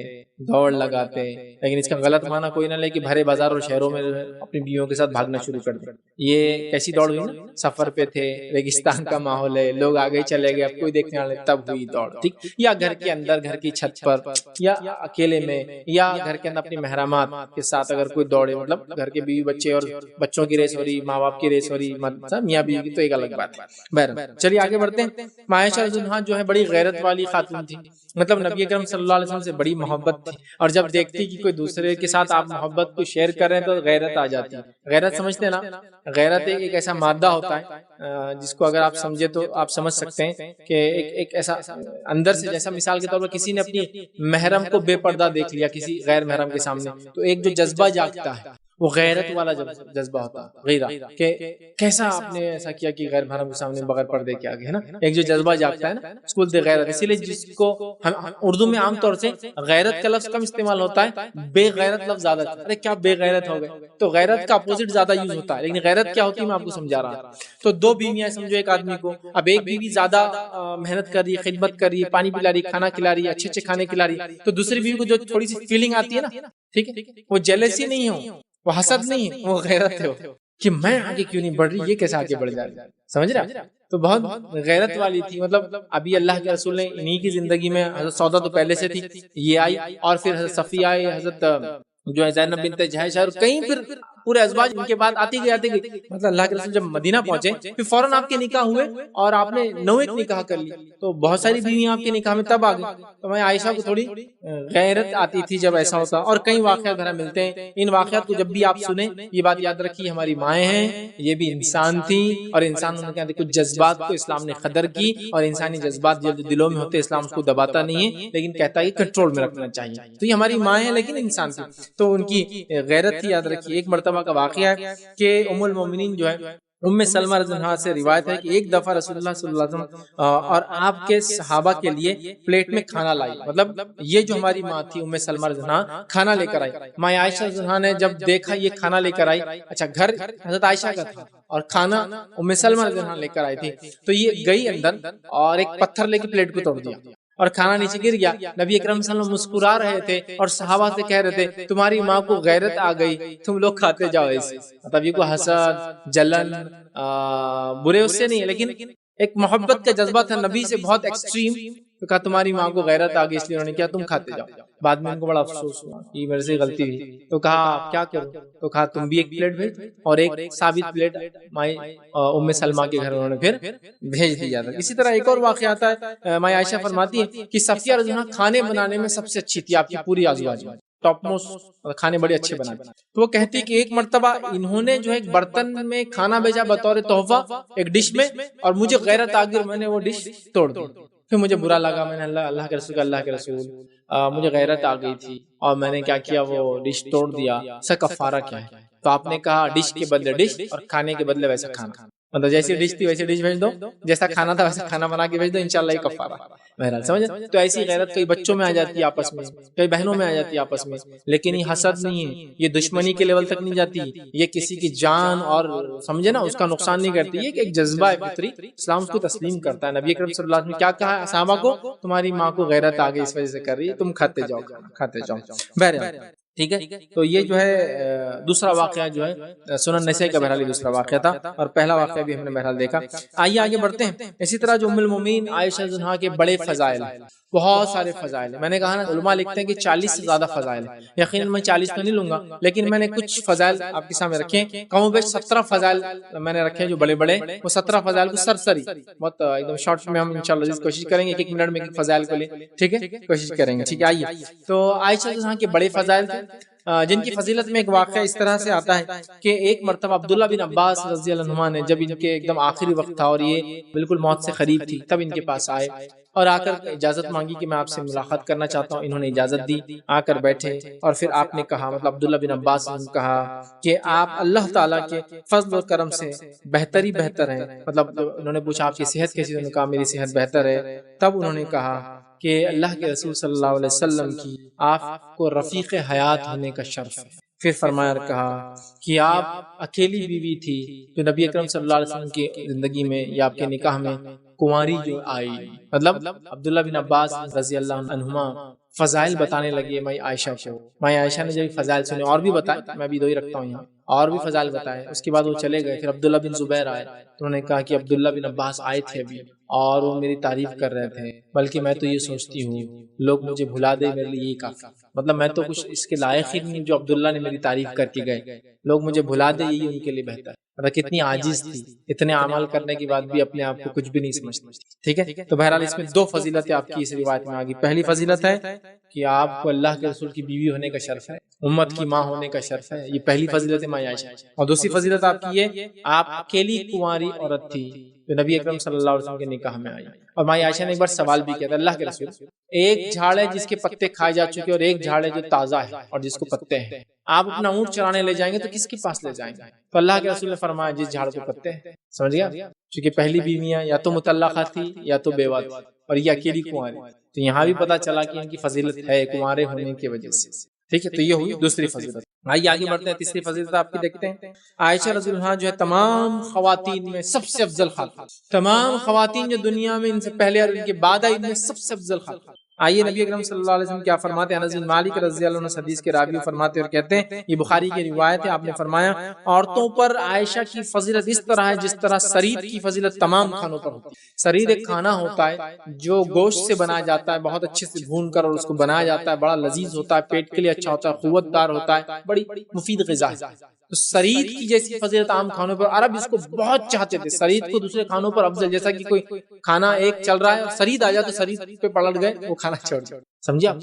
دوڑ لگاتے، لیکن اس کا غلط معنی کوئی نہ لے کہ بھرے بازار اور شہروں میں اپنی بیویوں کے ساتھ بھاگنا شروع کر دیں۔ یہ کیسی دوڑ ہوئی نا، سفر پہ تھے، ریگستان کا ماحول ہے، لوگ آگے چلے گئے، اب کوئی دیکھنے والے، تب ہوئی دوڑ، ٹھیک۔ یا گھر کے اندر، گھر کی چھت پر، یا اکیلے میں، یا گھر کے اندر اپنی محرمات کے ساتھ اگر کوئی دوڑے، مطلب گھر کے بیوی بچے اور بچوں کی ریس ہو رہی، ماں باپ کی ریس ہو رہی، میاں بیوی کی، تو ایک الگ بات ہے۔ بہرحال چلیے آگے بڑھتے ہیں۔ عائشہ رضی اللہ عنہا جو ہے بڑی غیرت والی خاتون تھی، مطلب نبی اکرم صلی اللہ علیہ وسلم سے بڑی محبت تھی، اور جب دیکھتی کہ کوئی دوسرے کے ساتھ آپ محبت کو شیئر کر رہے ہیں تو غیرت آ جاتی ہے۔ غیرت سمجھتے ہیں نا، غیرت ایک ایسا مادہ ہوتا ہے جس کو اگر آپ سمجھے تو آپ سمجھ سکتے ہیں کہ ایک ایسا اندر سے، جیسا مثال کے طور پر کسی نے اپنی محرم کو بے پردہ دیکھ لیا کسی غیر محرم کے سامنے، تو ایک جو جذبہ جاگتا ہے وہ غیرت والا جذبہ ہوتا ہے، غیرہ، کہ کیسا آپ نے ایسا کیا کہ غیر محرم کے سامنے بغیر پردے کے آگے، ہے نا، ایک جو جذبہ جاگتا ہے نا، اس کو بولتے ہیں غیرت۔ اسی لیے جس کو ہم اردو میں عام طور سے غیرت کا لفظ کم استعمال ہوتا ہے، بے غیرت لفظ زیادہ، ارے کیا بے غیرت ہو گئے، تو غیرت کا اپوزٹ زیادہ یوز ہوتا ہے، لیکن غیرت کیا ہوتی ہے میں آپ کو سمجھا رہا ہوں۔ تو دو بیویاں سمجھو ایک آدمی کو، اب ایک بیوی زیادہ محنت کر رہی ہے، خدمت کر رہی ہے، پانی پلا رہی ہے، کھانا کھلا رہی ہے، اچھے اچھے کھانے کھلا رہی ہے، تو دوسری بیوی کو جو تھوڑی سی فیلنگ آتی ہے نا، ٹھیک ہے، وہ جیلسی نہیں ہو، وہ حسد نہیں ہے، وہ غیرت ہے کہ میں آگے کیوں نہیں بڑھ رہی، یہ کیسے آگے بڑھ جائے، سمجھ رہا۔ تو بہت غیرت والی تھی، مطلب ابھی اللہ کے رسول نے انہی کی زندگی میں، حضرت سودا تو پہلے سے تھی، یہ آئی، اور پھر حضرت صفیہ آئی، حضرت جو ہے زینب بنت جحش، اور کہیں پھر پورے ازواج ان کے بعد آتی گئی، مطلب اللہ کے رسول جب مدینہ پہنچے پھر فوراً آپ کے نکاح ہوئے، اور آپ نے نویں نکاح کر لی، تو بہت ساری بیویاں آپ کے نکاح میں تب آ گئی۔ تو میں عائشہ کو تھوڑی غیرت آتی تھی جب ایسا ہوتا، اور کئی واقعات بھرا ملتے ہیں۔ ان واقعات کو جب بھی آپ سنیں یہ بات یاد رکھیے، ہماری مائیں ہیں، یہ بھی انسان تھی، اور انسانوں کے اندر کچھ جذبات کو اسلام نے قدر کی، اور انسانی جذبات جب دلوں میں ہوتے اسلام اس کو دباتا نہیں ہے، لیکن کہتا ہے کہ کنٹرول میں رکھنا چاہیے۔ تو یہ ہماری مائیں ہیں لیکن انسان تھی، تو ان کی غیرت تھی، یاد رکھیے۔ ایک مرتبہ کا واقعہ ہے کہ ام المومنین جو ہے ام سلمہ رضی اللہ عنہا سے روایت ہے کہ ایک دفعہ رسول اللہ صلی اللہ علیہ وسلم اور آپ کے صحابہ کے لیے پلیٹ میں کھانا لائی، مطلب یہ جو ہماری ماں تھی ام سلمہ رضی اللہ عنہا کھانا لے کر آئی۔ ماں عائشہ رضی اللہ عنہا نے جب دیکھا یہ کھانا لے کر آئی، اچھا گھر حضرت عائشہ کا تھا اور کھانا ام سلمہ رضی اللہ عنہا لے کر آئی تھی، تو یہ گئی اندر اور ایک پتھر لے کے پلیٹ کو توڑ دیا اور کھانا نیچے گر گیا۔ نبی اکرم صلی اللہ علیہ وسلم مسکرا رہے تھے اور صحابہ سے کہہ رہے تھے تمہاری ماں کو غیرت آ گئی، تم لوگ کھاتے جاؤ ایسے، مطلب یہ کوئی حسد، جلن، برے اس سے نہیں ہے، لیکن ایک محبت کا جذبہ تھا نبی سے بہت ایکسٹریم، تو کہا تمہاری ماں کو غیرت آ گئی اس لیے انہوں نے کیا تم کھاتے جاؤ۔ بعد میں ان کو بڑا افسوس ہوا یہ میرے سے غلطی ہوئی، تو کہا کیا کروں، تو کہا تم بھی ایک پلیٹ بھیج، اور ایک ثابت پلیٹ مائی ام سلمہ کے گھر انہوں نے پھر بھیج دیا تھا۔ اسی طرح ایک اور واقعہ آتا ہے، مائی عائشہ فرماتی ہے کہ صفیہ رضی اللہ عنہا کھانے بنانے میں سب سے اچھی تھی آپ کی پوری ازواج میں، ٹاپ موسٹ کھانے بڑے اچھے بناتے۔ تو وہ کہتی کہ ایک مرتبہ انہوں نے جو ایک برتن میں کھانا بھیجا بطور تحفہ ایک ڈش میں، اور مجھے غیرت آ گئی اور میں نے وہ ڈش توڑ دی، پھر مجھے برا لگا، میں نے اللہ کے رسول مجھے غیرت آ گئی تھی اور میں نے کیا کیا، وہ ڈش توڑ دیا، اس کا کفارہ کیا ہے؟ تو آپ نے کہا ڈش کے بدلے ڈش اور کھانے کے بدلے ویسا کھانا۔ مطلب جیسی ڈش تھی ویسی ڈش بھیج دو، جیسا کھانا تھا ویسا کھانا بنا کے بھیج دو، انشاءاللہ یہ کفارہ۔ بہرحال سمجھ، تو ایسی غیرت کئی بچوں میں آ جاتی ہے آپس میں، کئی بہنوں میں آ جاتی ہے آپس میں، لیکن یہ حسد نہیں ہے، یہ دشمنی کے لیول تک نہیں جاتی، یہ کسی کی جان اور سمجھے نا اس کا نقصان نہیں کرتی، یہ ایک جذبہ ہے فطری، اسلام اس کو تسلیم کرتا ہے۔ نبی اکرم صلی اللہ علیہ وسلم نے کیا کہا صحابہ کو، تمہاری ماں کو غیرت آ گئی اس وجہ سے کر رہی ہے، تم کھاتے جاؤ کھاتے جاؤ۔ بہرحال ٹھیک ہے، تو یہ جو ہے دوسرا واقعہ جو ہے سنن نسائی کا بہرحال دوسرا واقعہ تھا، اور پہلا واقعہ بھی ہم نے بہرحال دیکھا۔ آئیے آگے بڑھتے ہیں۔ اسی طرح جو ام المومنین عائشہ رضی اللہ عنہا کے بڑے فضائل ہیں، بہت سارے فضائل ہیں، میں نے کہا نا علماء لکھتے ہیں کہ 40 سے زیادہ فضائل ہیں، یقیناً میں 40 تو نہیں لوں گا، لیکن میں نے کچھ فضائل آپ کے سامنے رکھے ہیں، کم و بیش 17 فضائل میں نے رکھے ہیں جو بڑے بڑے، وہ 17 فضائل کو سرسری بہت ایک دم شارٹ میں ہم انشاءاللہ کوشش کریں گے ایک منٹ میں فضائل کو لیں، ٹھیک ہے، کوشش کریں گے، ٹھیک ہے۔ آئیے، تو عائشہ رضی اللہ عنہا کے بڑے فضائل تھے، جن کی فضیلت میں ایک واقعہ اس طرح سے آتا ہے کہ ایک مرتبہ عبداللہ بن عباس رضی اللہ عنہما نے جب ان کے ایک دم آخری وقت تھا اور یہ بالکل موت سے قریب تھی، تب ان کے پاس آئے اور آ کر اجازت مانگی کہ میں آپ سے ملاقات کرنا چاہتا ہوں۔ انہوں نے اجازت دی، آ کر بیٹھے، اور پھر آپ نے کہا، مطلب عبداللہ بن عباس نے کہا کہ آپ اللہ تعالیٰ کے فضل و کرم سے بہتر ہی بہتر ہیں، مطلب انہوں نے پوچھا آپ کی صحت کیسی، انہوں نے کہا میری صحت بہتر ہے۔ تب انہوں نے کہا کہ اللہ کے رسول صلی اللہ علیہ وسلم کی آپ کو رفیق حیات ہونے کا شرف ہے۔ پھر فرمایا اور کہا کہ آپ اکیلی بیوی تھی جو نبی اکرم صلی اللہ علیہ وسلم کی زندگی میں یا آپ کے نکاح میں کنواری جو آئی، مطلب عبداللہ بن عباس رضی اللہ عنہما فضائل بتانے لگے مائی عائشہ کو۔ مائی عائشہ نے جب فضائل سنے اور بھی بتائے، میں بھی دو ہی رکھتا ہوں یہاں، اور بھی فضائل بتائے، اس کے بعد وہ چلے گئے۔ پھر عبداللہ بن زبیر آئے، انہوں نے کہا کہ عبداللہ بن عباس آئے تھے ابھی اور وہ میری تعریف کر رہے تھے، بلکہ میں تو یہ سوچتی ہوں لوگ مجھے بھلا دے میرے لیے یہی کافی، مطلب میں تو کچھ اس کے لائق ہی نہیں جو عبداللہ نے میری تعریف کر کے گئے، لوگ مجھے بھلا دے یہی ان کے لیے بہتر ہے۔ مطلب کتنی عاجز تھی، اتنے اعمال کرنے کے بعد بھی اپنے آپ کو کچھ بھی نہیں سمجھتی، ٹھیک ہے۔ تو بہرحال اس میں دو فضیلتیں آپ کی اس روایت میں آگی۔ پہلی فضیلت ہے کہ آپ کو اللہ کے رسول کی بیوی ہونے کا شرف ہے، امت کی ماں ہونے کا شرف ہے، یہ پہلی فضیلت ہے مائی عائشہ۔ اور دوسری فضیلت آپ کی یہ، آپ اکیلی کنواری عورت تھی جو نبی اکرم صلی اللہ علیہ وسلم کے نکاح میں آئی۔ اور مائی عائشہ نے ایک بار سوال بھی کیا تھا، اللہ کے رسول ایک جھاڑ ہے جس کے پتے کھائے جا چکے اور ایک جھاڑ ہے جو تازہ ہے اور جس کو پتے ہیں، آپ اپنا اونٹ چرانے لے جائیں گے تو کس کے پاس لے جائیں گے؟ تو اللہ کے رسول نے فرمایا جس جھاڑ کو پتے ہیں، سمجھ گیا؟ چونکہ پہلی بیویاں یا تو مطلقہ تھی یا تو بیوہ تھی اور یہ اکیلی کنواری، تو یہاں بھی پتا چلا کہ ان کی فضیلت ہے کنوارے ہونے کی وجہ سے، ٹھیک ہے۔ تو یہ ہوئی دوسری فضیلت۔ آئیے آگے بڑھتے ہیں، تیسری فضیلت آپ کی دیکھتے ہیں۔ عائشہ رضی اللہ عنہا جو ہے تمام خواتین میں سب سے افضل خاتون، تمام خواتین جو دنیا میں ان سے پہلے اور ان کے بعد آئی ان میں سب سے افضل خاتون۔ آئیے نبی اکرم صلی اللہ علیہ وسلم کیا فرماتے ہیں، انس بن مالک رضی اللہ عنہ حدیث کے راوی فرماتے اور کہتے ہیں، یہ بخاری کی روایت ہے، آپ نے فرمایا عورتوں پر عائشہ کی فضیلت اس طرح ہے جس طرح سرید کی فضیلت تمام کھانوں پر ہوتی ہے۔ سرید ایک کھانا ہوتا ہے جو گوشت سے بنایا جاتا ہے، بہت اچھے سے بھون کر اور اس کو بنایا جاتا ہے، بڑا لذیذ ہوتا ہے، پیٹ کے لیے اچھا ہوتا ہے، قوت دار ہوتا ہے، بڑی مفید غذا ہے۔ تو سرید کی جیسی فضیلت عام کھانوں پر، عرب اس کو بہت چاہتے تھے، سرید کو دوسرے کھانوں پر افضل، جیسا کہ کوئی کھانا ایک چل رہا ہے اور سرید آ جائے تو سرید پہ پلٹ گئے، وہ کھانا چھوڑ دیا، سمجھا؟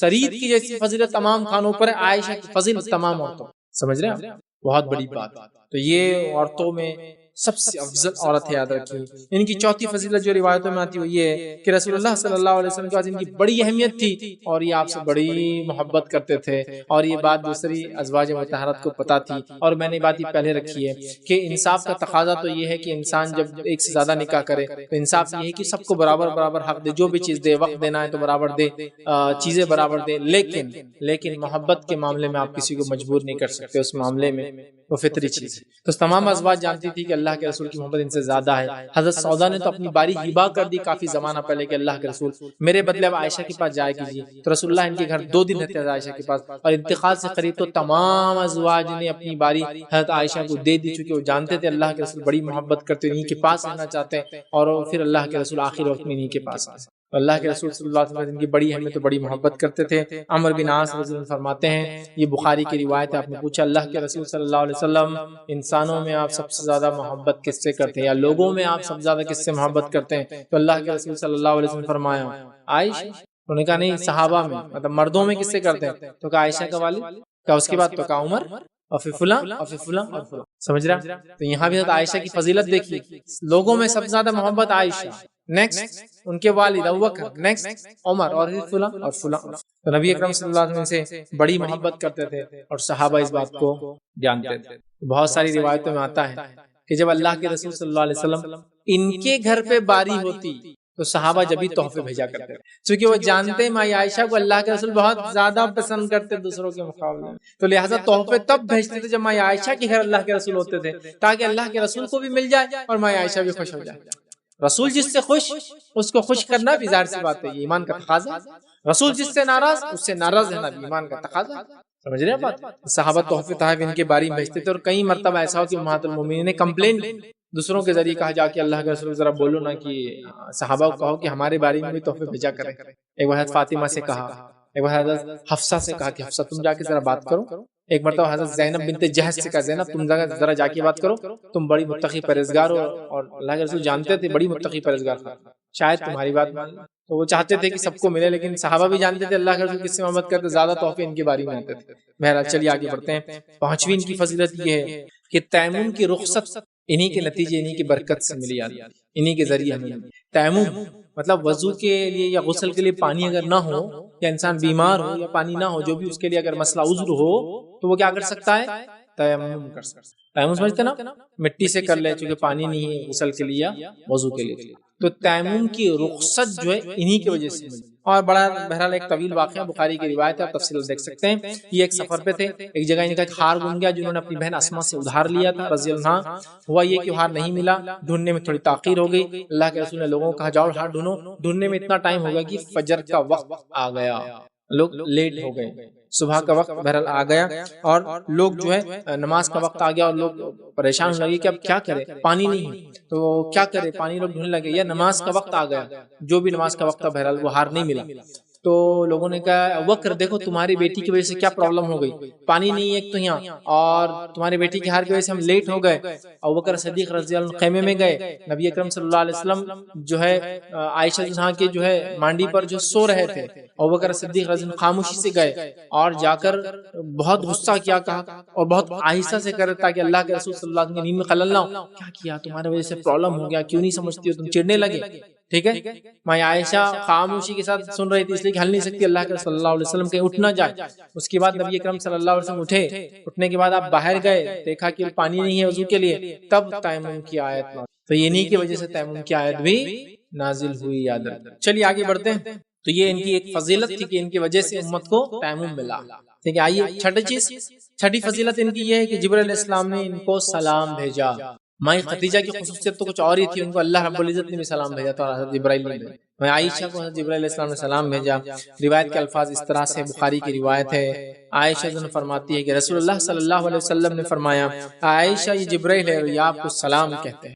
سرید کی جیسی فضیلت تمام کھانوں پر ہے، عائشہ کی فضیلت تمام عورتوں، سمجھ رہے ہیں؟ بہت بڑی بات۔ تو یہ عورتوں میں سب سے افضل عورت ہے، یاد رکھیے۔ ان کی چوتھی فضیلت جو روایتوں میں آتی ہے وہ یہ ہے کہ رسول اللہ صلی اللہ علیہ وسلم کے پاس ان کی بڑی اہمیت تھی اور یہ آپ سے بڑی محبت کرتے تھے، اور یہ بات دوسری ازواج مطہرات کو پتہ تھی۔ اور میں نے بات یہ پہلے رکھی ہے کہ انصاف کا تقاضا تو یہ ہے کہ انسان جب ایک سے زیادہ نکاح کرے تو انصاف یہ ہے کہ سب کو برابر برابر حق دے، جو بھی چیز دے، وقت دینا ہے تو برابر دے، چیزیں برابر دے، لیکن محبت کے معاملے میں آپ کسی کو مجبور نہیں کر سکتے، اس معاملے میں وہ فطری چیز ہے۔ تو تمام ازواج جانتی تھی کہ اللہ کے رسول کی محبت ان سے زیادہ ہے۔ حضرت سودا نے تو اپنی باری ہبا کر دی کافی زمانہ پہلے کہ اللہ کے رسول میرے بدلے اب عائشہ کے پاس جایا کیجیے، تو رسول اللہ ان کے گھر 2 دن رہتے تھے عائشہ کے پاس، اور انتقال سے قریب تو تمام ازواج نے اپنی باری حضرت عائشہ کو دے دی، چونکہ وہ جانتے تھے اللہ کے رسول بڑی محبت کرتے، انہیں کے پاس رہنا چاہتے ہیں، اور پھر اللہ کے رسول آخر وقت میں انہیں کے پاس آئے۔ اللہ کے رسول صلی اللہ علیہ وسلم ان کی بڑی اہمیت و بڑی محبت کرتے تھے۔ عمر بن عاص رضی اللہ عنہ فرماتے ہیں، یہ بخاری کی روایت ہے، آپ نے پوچھا اللہ کے رسول صلی اللہ علیہ وسلم انسانوں میں آپ سب سے زیادہ محبت کس سے کرتے ہیں، یا لوگوں میں آپ سب سے زیادہ کس سے محبت کرتے ہیں؟ تو اللہ کے رسول صلی اللہ علیہ وسلم فرمایا عائشہ۔ انہوں نے کہا نہیں، صحابہ میں، مطلب مردوں میں کس سے کرتے ہیں؟ تو کہا عائشہ کا والد، کہا اس کے بعد تو کہا عمر، اور پھر فلاں اور پھر فلاں اور فلاں، سمجھ رہا؟ تو یہاں بھی عائشہ کی فضیلت دیکھیے، لوگوں میں سب سے زیادہ محبت عائشہ، نیکسٹ ان کے والد ابوبکر، نیکسٹ عمر، اور پھر فلاں اور فلاں۔ تو نبی اکرم صلی اللہ علیہ وسلم سے بڑی محبت کرتے تھے اور صحابہ اس بات کو جانتے تھے۔ بہت ساری روایتوں میں آتا ہے کہ جب اللہ کے رسول صلی اللہ علیہ وسلم ان کے گھر پہ باری ہوتی تو صحابہ جب بھی تحفے بھیجا کرتے تھے، چونکہ وہ جانتے ماں عائشہ کو اللہ کے رسول بہت زیادہ پسند کرتے دوسروں کے مقابلے میں، تو لہٰذا تحفے تب بھیجتے تھے جب ماں عائشہ کے گھر اللہ کے رسول ہوتے تھے، تاکہ اللہ کے رسول کو بھی مل جائے اور ماں عائشہ بھی خوش ہو جائے۔ رسول جس سے خوش اس کو خوش کرنا بھی ظاہر سی بات ہے، یہ ایمان کا تقاضا۔ رسول جس سے ناراض اس سے ناراض رہنا بھی ایمان کا تقاضا۔ سمجھ رہے ہیں بات؟ صحابہ تحفے تحائف ان کے باری میں بھیجتے تھے، اور کئی مرتبہ ایسا ہو کہ امہات المومنین نے کمپلین دوسروں کے ذریعے کہا جا کہ اللہ کے رسول ذرا بولو نا کہ صحابہ کو کہو کہ ہمارے بارے میں بھی تحفے بھیجا کریں۔ ایک بار حضرت فاطمہ سے کہا، ایک بار حضرت حفصہ سے کہا کہ حفصہ تم جا کے ذرا بات کرو، ایک مرتبہ حضرت زینب بنت جہش سے کہا زینب تم ذرا جا کے بات کرو، تم بڑی متقی پرہیزگار ہو، اور اللہ کے رسول جانتے تھے بڑی متقی پرہیزگار تھا، شاید تمہاری بات مان۔ تو وہ چاہتے تھے کہ سب کو ملے، لیکن صحابہ بھی جانتے تھے اللہ کے رسول کس سے محبت کرتے، زیادہ تحفے ان کے باری میں آتے تھے۔ بہرحال چلیے آگے بڑھتے ہیں۔ پانچویں ان کی فضیلت یہ ہے کہ تیمم کی رخصت انہی کے نتیجے، انہی کی برکت سے ملی آتی، انہی کے ذریعے ہمیں تیمم مطلب وضو کے لیے یا غسل کے لیے پانی اگر نہ ہو، یا انسان بیمار ہو یا پانی نہ ہو، جو بھی اس کے لیے اگر مسئلہ عذر ہو تو وہ کیا کر سکتا ہے؟ تیمم کر سکتا ہے۔ تیمم سمجھتے نا، مٹی سے کر لے چونکہ پانی نہیں ہے غسل کے لیے یا وضو کے لیے، تو تیمم کی رخصت جو ہے انہی کی وجہ سے ملی۔ اور بڑا بہرحال ایک طویل واقعہ بخاری کی روایت ہے، آپ تفصیل دیکھ سکتے ہیں۔ یہ ایک سفر پہ تھے، ایک جگہ ان کا ایک ہار گم گیا جنہوں نے اپنی بہن اسما سے ادھار لیا تھا رضی اللہ عنہا۔ ہوا یہ کہ ہار نہیں ملا، ڈھونڈنے میں تھوڑی تاخیر ہو گئی، اللہ کے رسول نے لوگوں کو کہا جاؤ ہار ڈھونڈو۔ ڈھونڈنے میں اتنا ٹائم ہو گیا کہ فجر کا وقت آ گیا، لوگ لیٹ ہو گئے، صبح کا وقت بہرحال آ گیا، اور لوگ جو ہے نماز کا وقت آ گیا، اور لوگ پریشان ہونے لگے کہ اب کیا کرے، پانی نہیں ہے تو کیا کرے، پانی لوگ ڈھونڈنے لگے، یا نماز کا وقت آ گیا، جو بھی نماز کا وقت تھا بہرحال وہ ہار نہیں ملا۔ تو لوگوں نے کہا ابوبکر دیکھو تمہاری بیٹی کی وجہ سے کیا پرابلم ہو گئی، پانی نہیں ایک تو یہاں، اور تمہاری بیٹی کی ہار کی وجہ سے ہم لیٹ ہو گئے۔ ابوبکر صدیق رضی اللہ عنہ خیمے میں گئے، نبی اکرم صلی اللہ علیہ وسلم جو ہے عائشہ جہاں کے جو ہے مانڈی پر جو سو رہے تھے، ابوبکر صدیق رضی اللہ عنہ خاموشی سے گئے اور جا کر بہت غصہ کیا، کہا اور بہت آہستہ سے کر تاکہ اللہ کے رسول صلی اللہ علیہ وسلم کی نیند میں خلل نہ ہو، کیا کیا تمہاری وجہ سے پرابلم ہو گیا، کیوں نہیں سمجھتی ہو، تم چڑنے لگے۔ ٹھیک ہے، ماں عائشہ خاموشی کے ساتھ سن رہی تھی، اس لیے کہ ہل نہیں سکتی، اللہ کے صلی اللہ علیہ وسلم کہیں اٹھ نہ جائے۔ اس کے بعد نبی اکرم صلی اللہ علیہ وسلم اٹھے، اٹھنے کے بعد آپ باہر گئے، دیکھا کہ پانی نہیں ہے وضو کے لیے، تب تیمم کی آیت نازل، تو یہ نہیں کی وجہ سے تیمم کی آیت بھی نازل ہوئی، یاد رکھیں۔ چلیے آگے بڑھتے ہیں۔ تو یہ ان کی ایک فضیلت تھی کہ ان کی وجہ سے امت کو تیمم ملا۔ ٹھیک ہے، آئیے چھٹی فضیلت ان کی یہ ہے کہ جبرائیل علیہ السلام نے ان کو سلام بھیجا۔ مائی خدیجہ کی خصوصیت تو کچھ اور ہی تھی، ان کو اللہ رب العزت نے بھی سلام بھیجا تھا، حضرت جبرائیل نے۔ مائی عائشہ کو حضرت جبرائیل علیہ السلام نے سلام بھیجا۔ روایت کے الفاظ اس طرح سے، بخاری کی روایت ہے، عائشہ نے فرماتی ہے کہ رسول اللہ صلی اللہ علیہ وسلم نے فرمایا، عائشہ یہ جبرائیل ہے اور یہ آپ کو سلام کہتے ہیں۔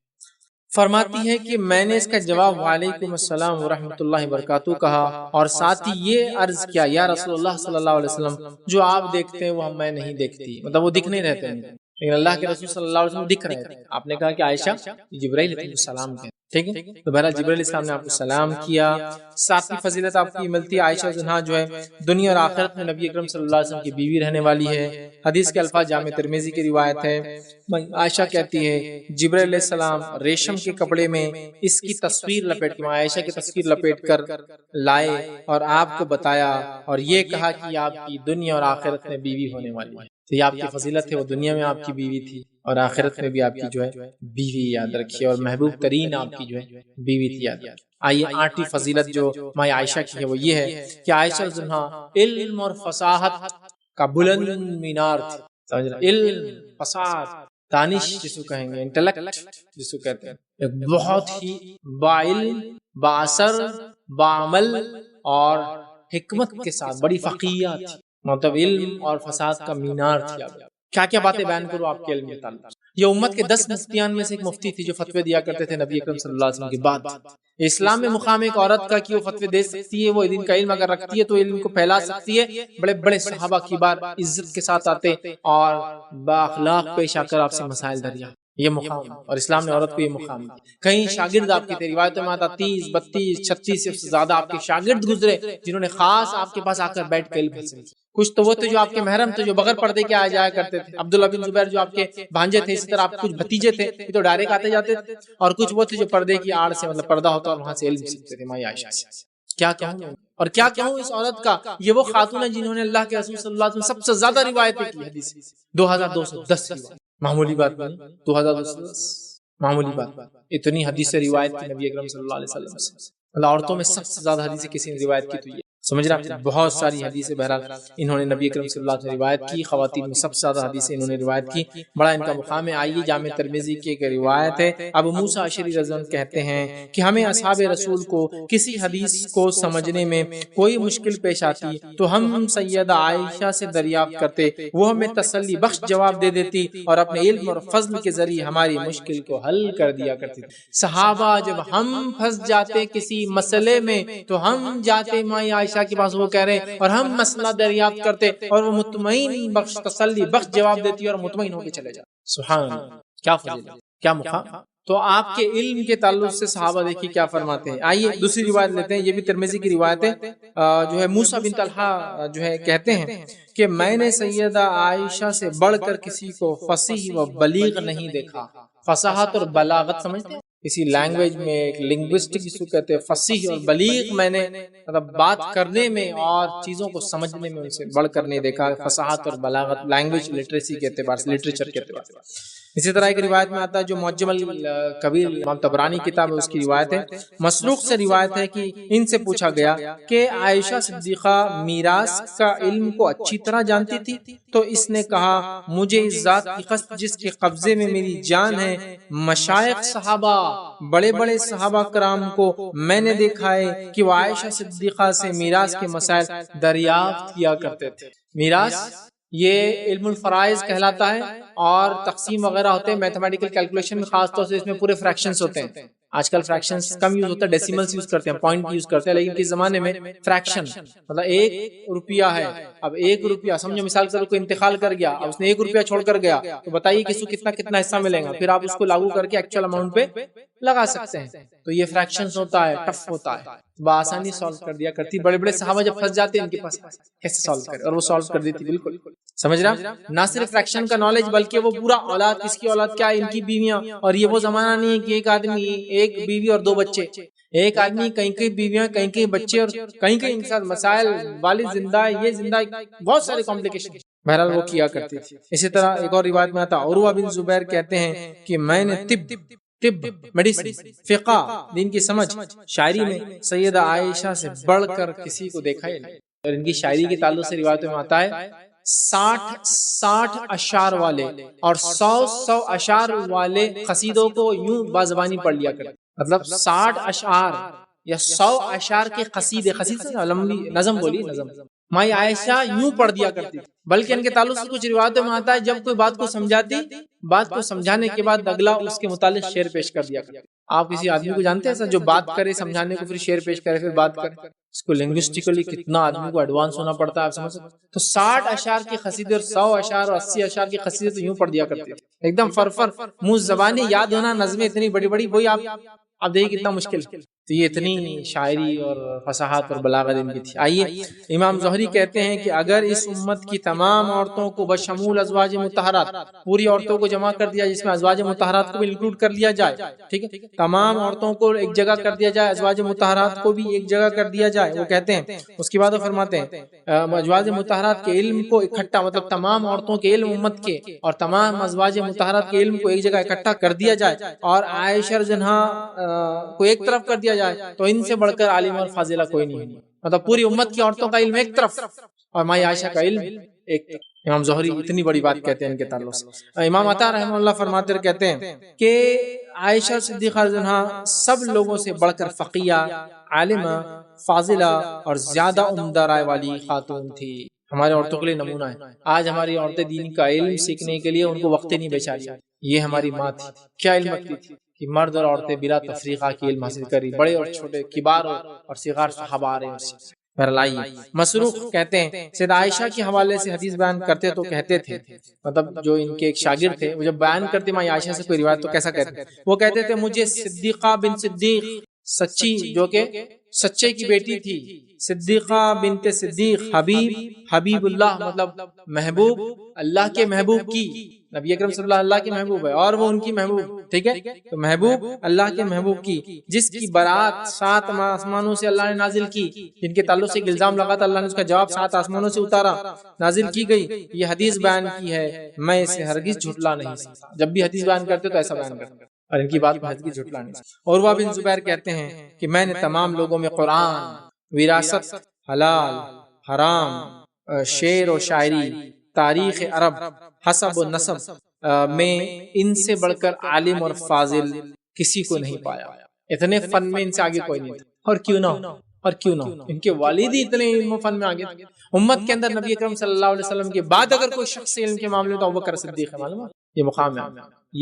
فرماتی ہے کہ میں نے اس کا جواب وعلیکم السلام ورحمۃ اللہ وبرکاتہ کہا، اور ساتھ ہی یہ عرض کیا یا رسول اللہ صلی اللہ علیہ وسلم جو آپ دیکھتے ہیں وہ میں نہیں دیکھتی، مطلب وہ دکھ نہیں رہتے ہیں، لیکن اللہ کے رسول صلی اللہ علیہ وسلم دکھ رہے تھے۔ آپ نے کہا کہ عائشہ جبرائیل تم کو سلام کہتے ہیں، ٹھیک ہے، تو بہرحال جبرائیل السلام نے آپ کو سلام کیا۔ ساتویں فضیلت آپ کی ملتی ہے، عائشہ جنہا جو ہے دنیا اور آخرت میں نبی اکرم صلی اللہ علیہ وسلم کی بیوی رہنے والی ہے۔ حدیث کے الفاظ جامع ترمذی کی روایت ہے، عائشہ کہتی ہے جبرائیل علیہ السلام ریشم کے کپڑے میں اس کی تصویر لپیٹ کے، عائشہ کی تصویر لپیٹ کر لائے اور آپ کو بتایا، اور یہ کہا کہ آپ کی دنیا اور آخرت میں بیوی ہونے والی ہے۔ تو یہ آپ کی فضیلت ہے، وہ دنیا میں آپ کی بیوی تھی اور آخرت میں بھی آپ کی جو ہے بیوی، یاد رکھیے، اور محبوب ترین آپ کی جو ہے بیوی تھی، یاد رکھیے۔ آئیے آٹھویں فضیلت جو ماں عائشہ کی ہے وہ یہ ہے کہ عائشہ زنہا علم اور فصاحت کا بلند مینار تھی۔ سمجھ رہے، علم، فصاحت، دانش جس کو کہیں گے، انٹلیکٹ جس کو کہتے ہیں، ایک بہت ہی باعلم، بااثر، بعمل اور حکمت کے ساتھ بڑی فقیہ تھی، مطلب علم اور فساد کا مینار تھی۔ کیا کیا باتیں بیان کرو آپ کے علم کے تعلق۔ یہ امت کے 10 مفتیان میں سے ایک مفتی تھی جو فتوے دیا کرتے تھے نبی اکرم صلی اللہ علیہ وسلم کے بعد۔ اسلام میں مقام ایک عورت کا کہ وہ فتوے دے سکتی ہے، وہ دین کا علم اگر رکھتی ہے تو علم کو پھیلا سکتی ہے۔ بڑے بڑے صحابہ کی بار عزت کے ساتھ آتے اور بااخلاق پیش آ کر آپ سے مسائل دریا، یہ مقام، اور اسلام نے عورت کو یہ مقام دیا۔ کئی شاگرد آپ کی روایتوں میں آتا 30، 32، 36 سے زیادہ آپ کے شاگرد گزرے جنہوں نے خاص آپ کے پاس آ کر بیٹھ کے علم حاصل کیا۔ کچھ تو وہ تھے جو آپ کے محرم تھے، جو بغیر پردے کے آ جایا کرتے تھے، عبداللہ بن زبیر جو آپ کے بھانجے تھے، اسی طرح آپ کچھ بھتیجے تھے یہ تو ڈائریکٹ آتے جاتے تھے، اور کچھ وہ تھے جو پردے کی آڑ سے، مطلب پردہ ہوتا اور وہاں سے علم سیکھتے تھے ماں عائشہ سے۔ کیا کہوں اور کیا کہوں اس عورت کا، یہ وہ خاتون ہے جنہوں نے اللہ کے رسول صلی اللہ علیہ وسلم سب سے زیادہ روایتیں کی، حدیث 2210 روایت۔ معمولی بات نہیں، 2210 معمولی بات، اتنی حدیث روایت کی نبی اکرم صلی اللہ علیہ وسلم سے، اللہ عورتوں میں سب سے زیادہ حدیث کسی نے روایت کی تو یہ، سمجھ رہے آپ، بہت ساری حدیثیں بہرحال انہوں نے نبی اکرم صلی اللہ علیہ وسلم سے روایت کی، خواتین میں سب سے زیادہ حدیثیں انہوں نے روایت کی، بڑا ان کا مقام ہے۔ آئیے جامع ترمذی کی ایک روایت ہے، ابو موسیٰ اشعری رضی اللہ عنہ کہتے ہیں کہ ہمیں اصحاب رسول کو کسی حدیث کو سمجھنے میں کوئی مشکل پیش آتی تو ہم سیدہ عائشہ سے دریافت کرتے، وہ ہمیں تسلی بخش جواب دے دیتی اور اپنے علم اور فضل کے ذریعے ہماری مشکل کو حل کر دیا کرتی تھی۔ صحابہ جب ہم پھنس جاتے کسی مسئلے میں تو ہم جاتے ماں عائشہ کے پاس، وہ کہہ رہے ہیں، اور ہم مسئلہ دریافت کرتے اور وہ مطمئن بخش تسلی بخش جواب دیتی اور مطمئن ہو کے چلے جاتے۔ سبحان اللہ، کیا فضیلت، کیا مقام۔ تو آپ کے علم کے تعلق سے صحابہ دیکھیے کیا فرماتے ہیں۔ آئیے دوسری روایت لیتے ہیں، یہ بھی ترمذی کی روایت ہے، جو ہے موسیٰ بن طلحہ جو ہے کہتے ہیں کہ میں نے سیدہ عائشہ سے بڑھ کر کسی کو فصیح و بلیغ نہیں دیکھا۔ فصاحت اور بلاغت سمجھتے ہیں، کسی لینگویج میں ایک لنگوسٹک جس کو کہتے ہیں فصیح اور بلیغ، میں نے مطلب بات کرنے میں اور چیزوں کو سمجھنے میں ان سے بڑھ کر نہیں دیکھا۔ فصاحت اور بلاغت لینگویج لٹریسی کے اعتبار سے، لٹریچر کے اعتبار سے۔ اسی طرح ایک روایت میں آتا ہے جو معجم الکبیر امام طبرانی کتاب ہے اس کی روایت ہے، مسروق سے روایت ہے کہ ان سے پوچھا گیا کہ عائشہ صدیقہ میراث کا علم کو اچھی طرح جانتی تھی، تو اس نے کہا مجھے اس ذات کی قسم جس کے قبضے میں میری جان ہے، مشائخ صحابہ، بڑے بڑے صحابہ کرام کو میں نے دیکھا ہے کہ وہ عائشہ صدیقہ سے میراث کے مسائل دریافت کیا کرتے تھے۔ میراث یہ علم الفرائض کہلاتا ہے، اور تقسیم وغیرہ ہوتے ہیں میتھمیٹیکل کیلکولیشن میں، خاص طور سے اس میں پورے فریکشنز ہوتے ہیں۔ آج کل فریکشنز کم یوز ہوتا ہے، ڈیسیملز یوز کرتے ہیں، پوائنٹ یوز کرتے ہیں، لیکن اس زمانے میں فریکشن مطلب 1 روپیہ ہے، اب 1 روپیہ سمجھو مثال کرو کوئی انتقال کر گیا، اب اس نے 1 روپیہ چھوڑ کر گیا، تو بتائیے کہ اس کو کتنا حصہ ملے گا، پھر آپ اس کو لاگو کر کے ایکچوئل اماؤنٹ پہ لگا سکتے ہیں۔ تو یہ فریکشنز ہوتا ہے، ٹف ہوتا ہے، بآسانی سالو کر دیا کرتی۔ بڑے بڑے صحابہ جب پھنس جاتے ہیں ان کے پاس کیسے سالو کرے، اور وہ سالو کر دیتی، بالکل سمجھ رہا۔ نہ صرف فریکشن کا نالج بلکہ وہ پورا اولاد، کس کی اولاد کیا ہے، ان کی بیویاں، اور یہ وہ زمانہ نہیں ہے کہ ایک آدمی، ایک بیوی اور 2 بچے، ایک آدمی کئی بیویاں، کئی بچے، اور کئی ان کے ساتھ مسائل، والد زندہ ہے، یہ زندہ ہے، بہت سارے کمپلیکیشن بہرحال وہ کیا کرتی تھی۔ اسی طرح ایک اور روایت میں آتا، عروہ بن زبیر کہتے ہیں کہ میں نے طب، میڈیسن، فقہ، دین کی سمجھ، شاعری میں سیدہ عائشہ سے بڑھ کر کسی کو دیکھا ہی نہیں۔ اور ان کی شاعری کے تعلق سے روایتوں میں آتا ہے 60 اشعار والے اور 100 اشعار والے قصیدوں کو یوں بازبانی پڑھ لیا کرتے، مطلب 60 اشعار یا 100 اشعار کے قصیدے لمبی نظم بولی، نظم مائی عائشہ یوں پڑھ دیا کرتی، بلکہ ان کے تعلق سے کچھ روایتوں میں آتا ہے جب کوئی بات کو سمجھاتی، بات کو سمجھانے کے بعد اگلا اس کے متعلق شعر پیش کر دیا کرتی۔ آپ کسی آدمی کو جانتے ہیں ایسا جو بات کرے سمجھانے کو، پھر شعر پیش کرے، پھر بات کرے، اس کو لنگوسٹیکلی کتنا آدمی کو ایڈوانس ہونا پڑتا ہے، آپ سمجھ سکتے۔ تو 60 اشعار کے قصیدے اور 100 اشعار اور 80 اشعار کے قصیدے تو یوں پڑھ دیا کرتے تھے، ایک دم فرفر، منہ زبانی یاد ہونا، نظمیں اتنی بڑی بڑی، وہی آپ دیکھیں کتنا مشکل۔ تو یہ اتنی شاعری اور فصاحت اور بلاغت ان کی تھی۔ آئیے امام زہری کہتے ہیں کہ اگر اس امت کی تمام عورتوں کو بشمول ازواج مطہرات، پوری عورتوں کو جمع کر دیا جس میں ازواج مطہرات کو بھی انکلوڈ کر لیا جائے، ٹھیک ہے، تمام عورتوں کو ایک جگہ کر دیا جائے، ازواج مطہرات کو بھی ایک جگہ کر دیا جائے، وہ کہتے ہیں، اس کے بعد وہ فرماتے ہیں ازواج مطہرات کے علم کو اکٹھا، مطلب تمام عورتوں کے علم امت کے اور تمام ازواج مطہرات کے علم کو ایک جگہ اکٹھا کر دیا جائے اور عائشہ رضی اللہ عنہا کو ایک طرف کر دیا جائے، تو ان سے بڑھ کر عالم اور فاضلہ کوئی نہیں ہے، مطلب پوری امت کی عورتوں کا علم ایک طرف اور مائی عائشہ کا علم ایک طرف۔ امام زہری اتنی بڑی بات کہتے ہیں ان کے تعلق سے۔ امام عطا رحمہ اللہ فرماتے کہتے ہیں کہ عائشہ صدیقہ رضی اللہ عنہا سب لوگوں سے بڑھ کر فقیہ، عالمہ، فاضلہ اور زیادہ عمدہ رائے والی خاتون تھی۔ ہمارے عورتوں کے لیے نمونہ ہے۔ آج ہماری عورتیں دین کا علم سیکھنے کے لیے ان کو وقت ہی نہیں بچا رہی۔ یہ ہماری ماں تھی، کیا علم رکھتی تھی کہ مرد اور عورتیں بلا تفریقہ کی علم حاصل کری، بڑے اور چھوٹے، کبار اور صغار صحابہ آ رہے ہیں اس سے۔ مسروق کہتے ہیں سیدہ عائشہ کے حوالے سے حدیث بیان کرتے تو کہتے تھے، مطلب جو ان کے ایک شاگرد تھے، وہ جب بیان کرتے ماں عائشہ سے کوئی روایت تو کیسا کہتے، وہ کہتے تھے مجھے صدیقہ بن صدیق، سچی جو کہ سچے کی بیٹی تھی، صدیقہ بنت صدیق، حبیب اللہ مطلب محبوب، اللہ کے محبوب کی، نبی اکرم صلی اللہ کے محبوب ہے اور وہ ان کی محبوب، ٹھیک ہے، تو محبوب اللہ کے محبوب کی، جس کی برات 7 آسمانوں سے اللہ نے نازل کی، جن کے تعلق سے ایک الزام لگا تھا، اللہ نے اس کا جواب 7 آسمانوں سے اتارا، نازل کی گئی، یہ حدیث بیان کی ہے، میں اسے ہرگز جھٹلا نہیں سکتا۔ جب بھی حدیث بیان کرتے تو ایسا بیان کرتے اور ان کی بات میں ہرگز جھٹلا نہیں سکتا۔ عروہ بن زبیر کہتے ہیں کہ میں نے تمام لوگوں میں قرآن، وراثت، حلال، حرام، شعر و شاعری، تاریخ عرب، حسب و نسب میں ان سے بڑھ کر عالم اور فاضل کسی کو نہیں پایا، اتنے فن میں ان سے آگے کوئی نہیں تھا، اور کیوں نہ ہو، ان کے والد ہی اتنے علم و فن میں آگے تھے۔ امت کے اندر نبی اکرم صلی اللہ علیہ وسلم کے بعد اگر کوئی شخص علم کے معاملے میں تو ابوبکر صدیق ہے، معلوم ہے، یہ مقام ہے،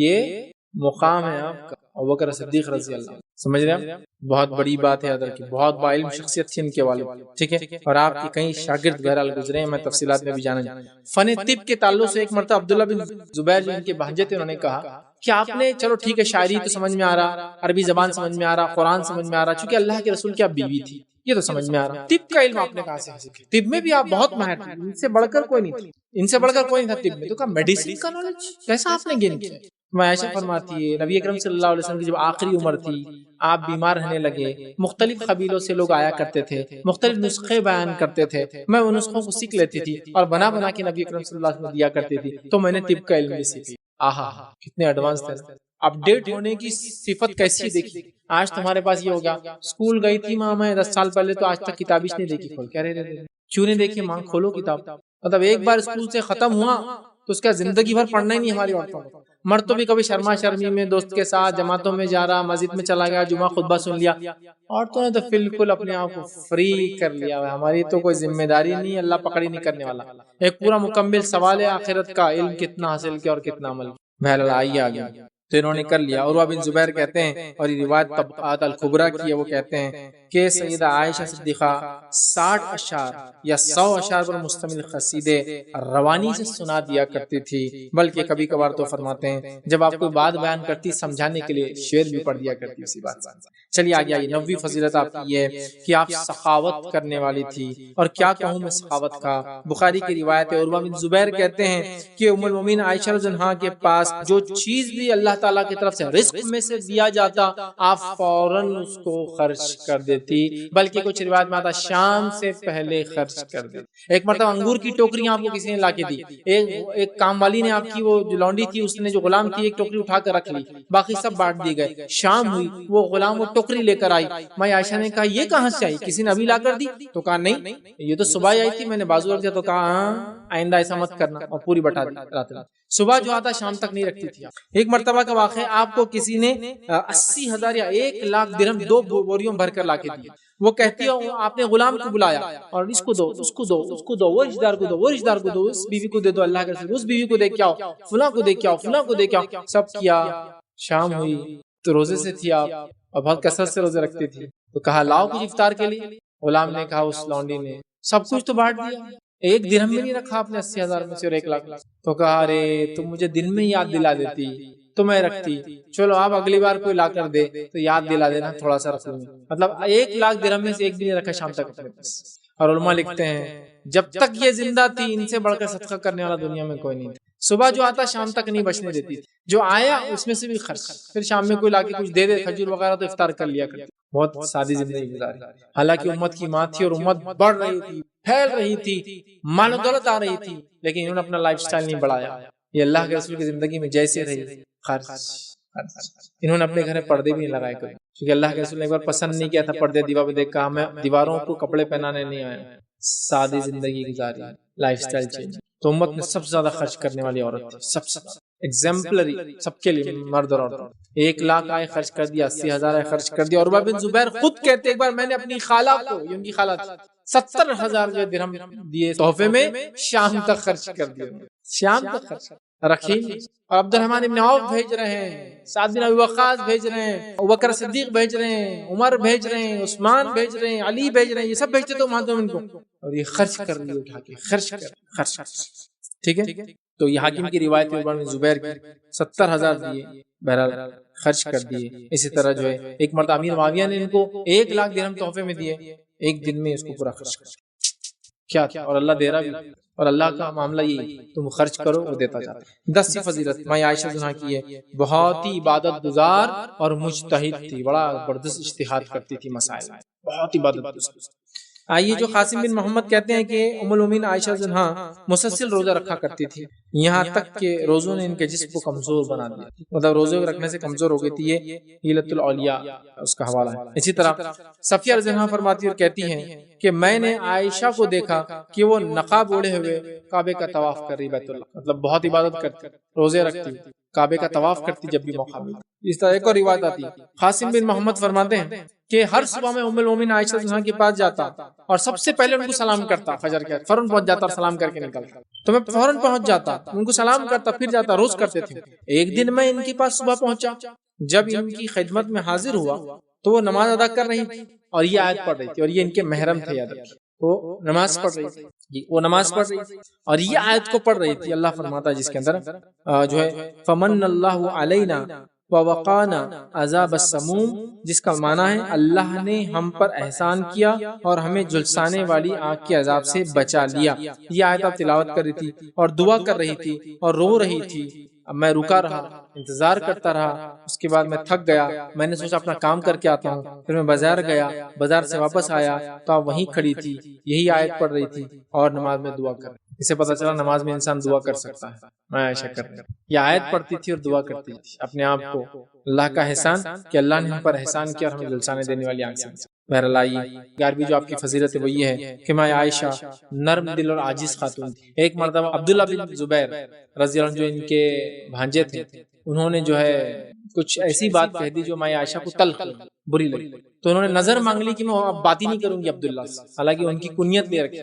یہ مقام ہے آپ کا، ابوبکر صدیق رضی اللہ عنہ، سمجھ رہے ہیں؟ بہت بڑی بات ہے ادر کی، بہت با علم شخصیت تھی ان کے والد، ٹھیک ہے، اور آپ کے کئی شاگرد بہرحال گزرے ہیں، میں تفصیلات میں بھی جانا چاہتا۔ فن طب کے تعلق سے ایک مرتبہ عبداللہ بن زبیر جو ان کے بھانجے تھے، انہوں نے کہا کہ آپ نے چلو ٹھیک ہے، شاعری تو سمجھ میں آ رہا، عربی زبان سمجھ میں آ رہا، قرآن سمجھ میں آ رہا، چونکہ اللہ کے رسول کی آپ بیوی تھی، یہ تو سمجھ میں آ رہا، طب کا علم آپ نے کہاں سے حاصل کیا؟ طب میں بھی آپ بہت ماہر تھے، ان سے بڑھ کر کوئی نہیں تھا، ان سے بڑھ کر کوئی نہیں تھا طب میں، تو کہا میڈیسن کا نالج کیسا آپ نے گین کیا؟ میں عائشہ فرماتی ہے نبی اکرم صلی اللہ علیہ وسلم کی جب آخری عمر تھی، آپ بیمار رہنے لگے، مختلف قبیلوں سے لوگ آیا کرتے تھے، مختلف نسخے بیان کرتے تھے، میں ان نسخوں کو سیکھ لیتی تھی اور بنا بنا کے نبی اکرم صلی اللہ علیہ وسلم دیا کرتی تھی، تو میں نے طب کا علم بھی سیکھ لیا۔ آہا کتنے ایڈوانس تھے، اپڈیٹ ہونے کی صفت کیسی دیکھی۔ آج تمہارے پاس یہ ہوگا، اسکول گئی تھی ماں میں 10 سال پہلے، تو آج تک کتابش نہیں دیکھی، کھول کیا رہے کیوں نہیں دیکھی ماں؟ کھولو کتاب، مطلب ایک بار اسکول سے ختم ہوا تو اس کا زندگی بھر پڑھنا ہی نہیں ہماری عورتوں کو۔ مرد تو بھی کبھی شرما شرمی میں دوست کے ساتھ جماعتوں میں جا رہا، مسجد میں چلا گیا، جمعہ خطبہ سن لیا، عورتوں نے تو بالکل اپنے آپ کو فری کر لیا، ہماری تو کوئی ذمہ داری نہیں، اللہ پکڑی نہیں کرنے والا۔ ایک پورا مکمل سوال ہے آخرت کا، علم کتنا حاصل کیا اور کتنا عمل کیا، بہرحال آئیے آگے، تو انہوں نے کر لیا۔ عروہ بن زبیر کہتے ہیں، اور یہ روایت طبقات الکبریٰ کی ہے، وہ کہتے ہیں کہ سیدہ عائشہ صدیقہ 60 اشعار یا 100 اشعار پر مشتمل قصیدے روانی سے سنا دیا کرتی تھی، بلکہ کبھی کبھار تو فرماتے ہیں جب آپ کوئی بات بیان کرتی سمجھانے کے لیے شعر بھی پڑھ دیا کرتی اسی بات سے۔ چلیے آگے آئیے، 90 فضیلت آپ کی یہ کہ آپ سخاوت کرنے والی تھی، اور کیا کہوں میں سخاوت کا۔ بخاری کی روایت ہے، عروہ بن زبیر کہتے ہیں کہ ام المومنین عائشہ رضی اللہ عنہا کے پاس جو چیز بھی اللہ تعالیٰ کی طرف سے رزق میں سے دیا جاتا، آپ فوراً اس کو خرچ کر دیتی، بلکہ کچھ روایت میں آتا شام سے پہلے خرچ کر دیتی۔ ایک مرتبہ انگور کی ٹوکریاں آپ کو کسی نے لا کے دی، ایک کام والی نے، آپ کی وہ جو لونڈی تھی، اس نے جو غلام تھی، ایک ٹوکری اٹھا کر رکھ لی، باقی سب بانٹ دی گئے۔ شام ہوئی، وہ غلام وہ ٹوکری لے کر آئی، میں عائشہ نے کہا یہ کہاں سے آئی، کسی نے ابھی لا کر دی؟ تو کہا نہیں، یہ تو صبح آئی تھی، میں نے بازو رکھ دیا، تو کہا ہاں آئندہ ایسا مت کرنا، اور پوری بٹا دی رات رات۔ صبح جو آتا شام تک نہیں رکھتی تھی۔ ایک مرتبہ کا واقعہ، آپ کو کسی نے 80,000 یا 1,00,000 درہم 2 بوریوں بھر کر لا کے دی، وہ کہتی ہے آپ نے غلام کو بلایا اور اس کو دو، اس کو دو، اس کو دو، وہ رشتہ دار کو دو، وہ رشتہ دار کو دو، اس بیوی کو دے دو، اللہ کے رسول اس بیوی کو دے کے آؤ، فلاں کو دے کے آؤ، فلاں کو دے کے آؤ، سب کیا۔ شام ہوئی تو روزے سے تھی آپ، اور بہت کثرت سے روزے رکھتی تھی، تو کہا لاؤ کچھ افطار کے لیے۔ غلام نے کہا، اس لونڈی نے سب کچھ تو بانٹ دیا، 1 درہم میں نہیں رکھا آپ نے 80,000 میں سے اور 1,00,000۔ تو کہا ارے تم مجھے دن میں یاد دلا دیتی تو میں رکھتی، چلو آپ اگلی بار کوئی لا کر دے تو یاد دلا دینا، تھوڑا سا رکھ لوں گی۔ مطلب 1,00,000 درہم میں سے 1 بھی نہیں رکھا شام تک اپنے پاس۔ اور علماء لکھتے ہیں جب تک یہ زندہ تھی ان سے بڑھ کر صدقہ کرنے والا دنیا میں کوئی نہیں تھا۔ صبح جو آتا شام تک نہیں بچنے دیتی تھی، جو آیا اس میں سے بھی خرچ، پھر شام میں کوئی لا کے کچھ دے دے کھجور وغیرہ تو افطار کر لیا کرتی۔ بہت سادی زندگی گزاری، حالانکہ امت کی ماں تھی اور امت بڑھ رہی تھی، پھیل رہی تھی، مال و دولت آ رہی تھی، لیکن انہوں نے اپنا لائف سٹائل نہیں بڑھایا۔ یہ اللہ کے رسول کی زندگی میں جیسے رہی، خرچ، انہوں نے اپنے گھر میں پردے بھی نہیں لگائے کبھی، کیونکہ اللہ کے رسول نے ایک بار پسند نہیں کیا تھا پردے دیوار پہ دیکھ، کہا میں دیواروں کو کپڑے پہنانے نہیں آیا، سادی زندگی گزاری، لائف سٹائل چینج۔ تو امت میں سب سے زیادہ خرچ کرنے والی عورت تھی، سب سے ایگزامپلری سب کے لیے، مرد اور عورت۔ 1,00,000 آئے خرچ کر دیا، 80,000 آئے خرچ کر دیا۔ عروہ بن زبیر خود کہتے ایک بار میں نے اپنی خالہ کو، یہ ان کی خالہ تھی، 70,000 جو درہم دیے تحفے میں، شام تک خرچ کر دیا، شام تک خرچ رکھی۔ اور عبد الرحمن ابن عوف بھیج رہے ہیں، سعد بن ابی وقاص بھیج رہے ہیں، ابوبکر صدیق بھیج رہے ہیں، عمر بھیج رہے ہیں، عثمان بھیج رہے ہیں، علی بھیج رہے ہیں، یہ سب بھیجتے تو مانتے ان کو، اور یہ خرچ کر لیے، اٹھا کے خرچ کر، ٹھیک ہے۔ تو یہ حاکم کی روایت ہے زبیر کی 70,000 دیے، بہرحال خرچ کر دیے۔ اسی طرح جو ہے ایک مرتبہ امیر معاویہ نے ان کو 1 لاکھ درہم تحفے میں دیے، ایک دن میں اس کو پورا خرچ کر کیا تھا، اور اللہ دے رہا بھی، اور اللہ کا معاملہ یہ تم خرچ کرو وہ دیتا جاتا ہے۔ 10 فضیلت ماں عائشہ رضی اللہ عنہا کی ہے، بہت ہی عبادت گزار اور مجتہد تھی، بڑا زبردست اجتہاد کرتی تھی مسائل میں، بہت عبادت گزار۔ آئیے جو قاسم بن محمد کہتے ہیں کہ ام المومنین عائشہ رضی اللہ عنہا مسلسل روزہ رکھا کرتی تھی، یہاں تک کہ روزوں نے ان کے جسم کو کمزور بنا دیا، مطلب روزے رکھنے سے کمزور ہو گئی تھی، یہ حیلۃ الاولیاء اس کا حوالہ ہے۔ اسی طرح صفیہ رضی اللہ عنہا فرماتی اور کہتی ہیں کہ میں نے عائشہ کو دیکھا کہ وہ نقاب اوڑھے ہوئے کعبے کا طواف کر رہی، بیت اللہ، مطلب بہت عبادت کرتی، روزے رکھتی، کعبے کا طواف کرتی جب بھی موقع ملتا۔ اس طرح ایک اور روایت آتی ہے، قاسم بن محمد فرماتے ہیں کہ ہر صبح میں ام المومنین عائشہ رضی اللہ عنہا کے پاس جاتا اور سب سے پہلے ان کو سلام کرتا، فجر کے فوراً پہنچ جاتا اور سلام کر کے نکلتا، تو میں فوراً پہنچ جاتا، ان کو سلام کرتا پھر جاتا، روز کرتے تھے۔ ایک دن میں ان کے پاس صبح پہنچا، جب ان کی خدمت میں حاضر ہوا تو وہ نماز ادا کر رہی تھی اور یہ آیت پڑھ رہی تھی، اور یہ ان کے محرم تھے، یاد رکھیے وہ نماز پڑھ رہی تھی، وہ نماز پڑھ رہی تھی اور یہ آیت کو پڑھ رہی تھی۔ اللہ فرماتا ہے جس کے اندر جو ہے فمن اللہ علینا ووقانا عذاب السموم، جس کا معنی ہے اللہ نے ہم پر احسان کیا اور ہمیں جلسانے والی آگ کے عذاب سے بچا لیا۔ یہ آیت آپ تلاوت کر رہی تھی اور دعا کر رہی تھی اور رو رہی تھی، اب میں رکا رہا، انتظار کرتا رہا، اس کے بعد میں تھک گیا، میں نے سوچا اپنا کام کر کے آتا ہوں، پھر میں بازار گیا، بازار سے واپس آیا تو آپ وہیں کھڑی تھی، یہی آیت پڑھ رہی تھی اور نماز میں دعا کر رہی تھی۔ اسے پتہ چلا نماز میں انسان دعا کر سکتا ہے، میں عائشہ کر رہی، یہ آیت پڑھتی تھی اور دعا کرتی تھی اپنے آپ کو، اللہ کا احسان کہ اللہ نے ہم پر احسان کیا اور ہمیں جلسانے دینے والی آنکھ سے۔ بہرحال آئیے 11ویں جو آپ کی فضیلت ہے وہ یہ ہے کہ ماں عائشہ نرم دل اور عاجز خاتون تھی۔ ایک مرتبہ عبداللہ بن زبیر رضی اللہ عنہ جو ان کے بھانجے تھے، انہوں نے جو ہے کچھ ایسی بات کہہ دی جو ماں عائشہ کو تلخ بری لگی، تو انہوں نے نظر مانگ لی کہ میں اب بات ہی نہیں کروں گی عبداللہ سے، حالانکہ ان کی کنیت لے رکھی۔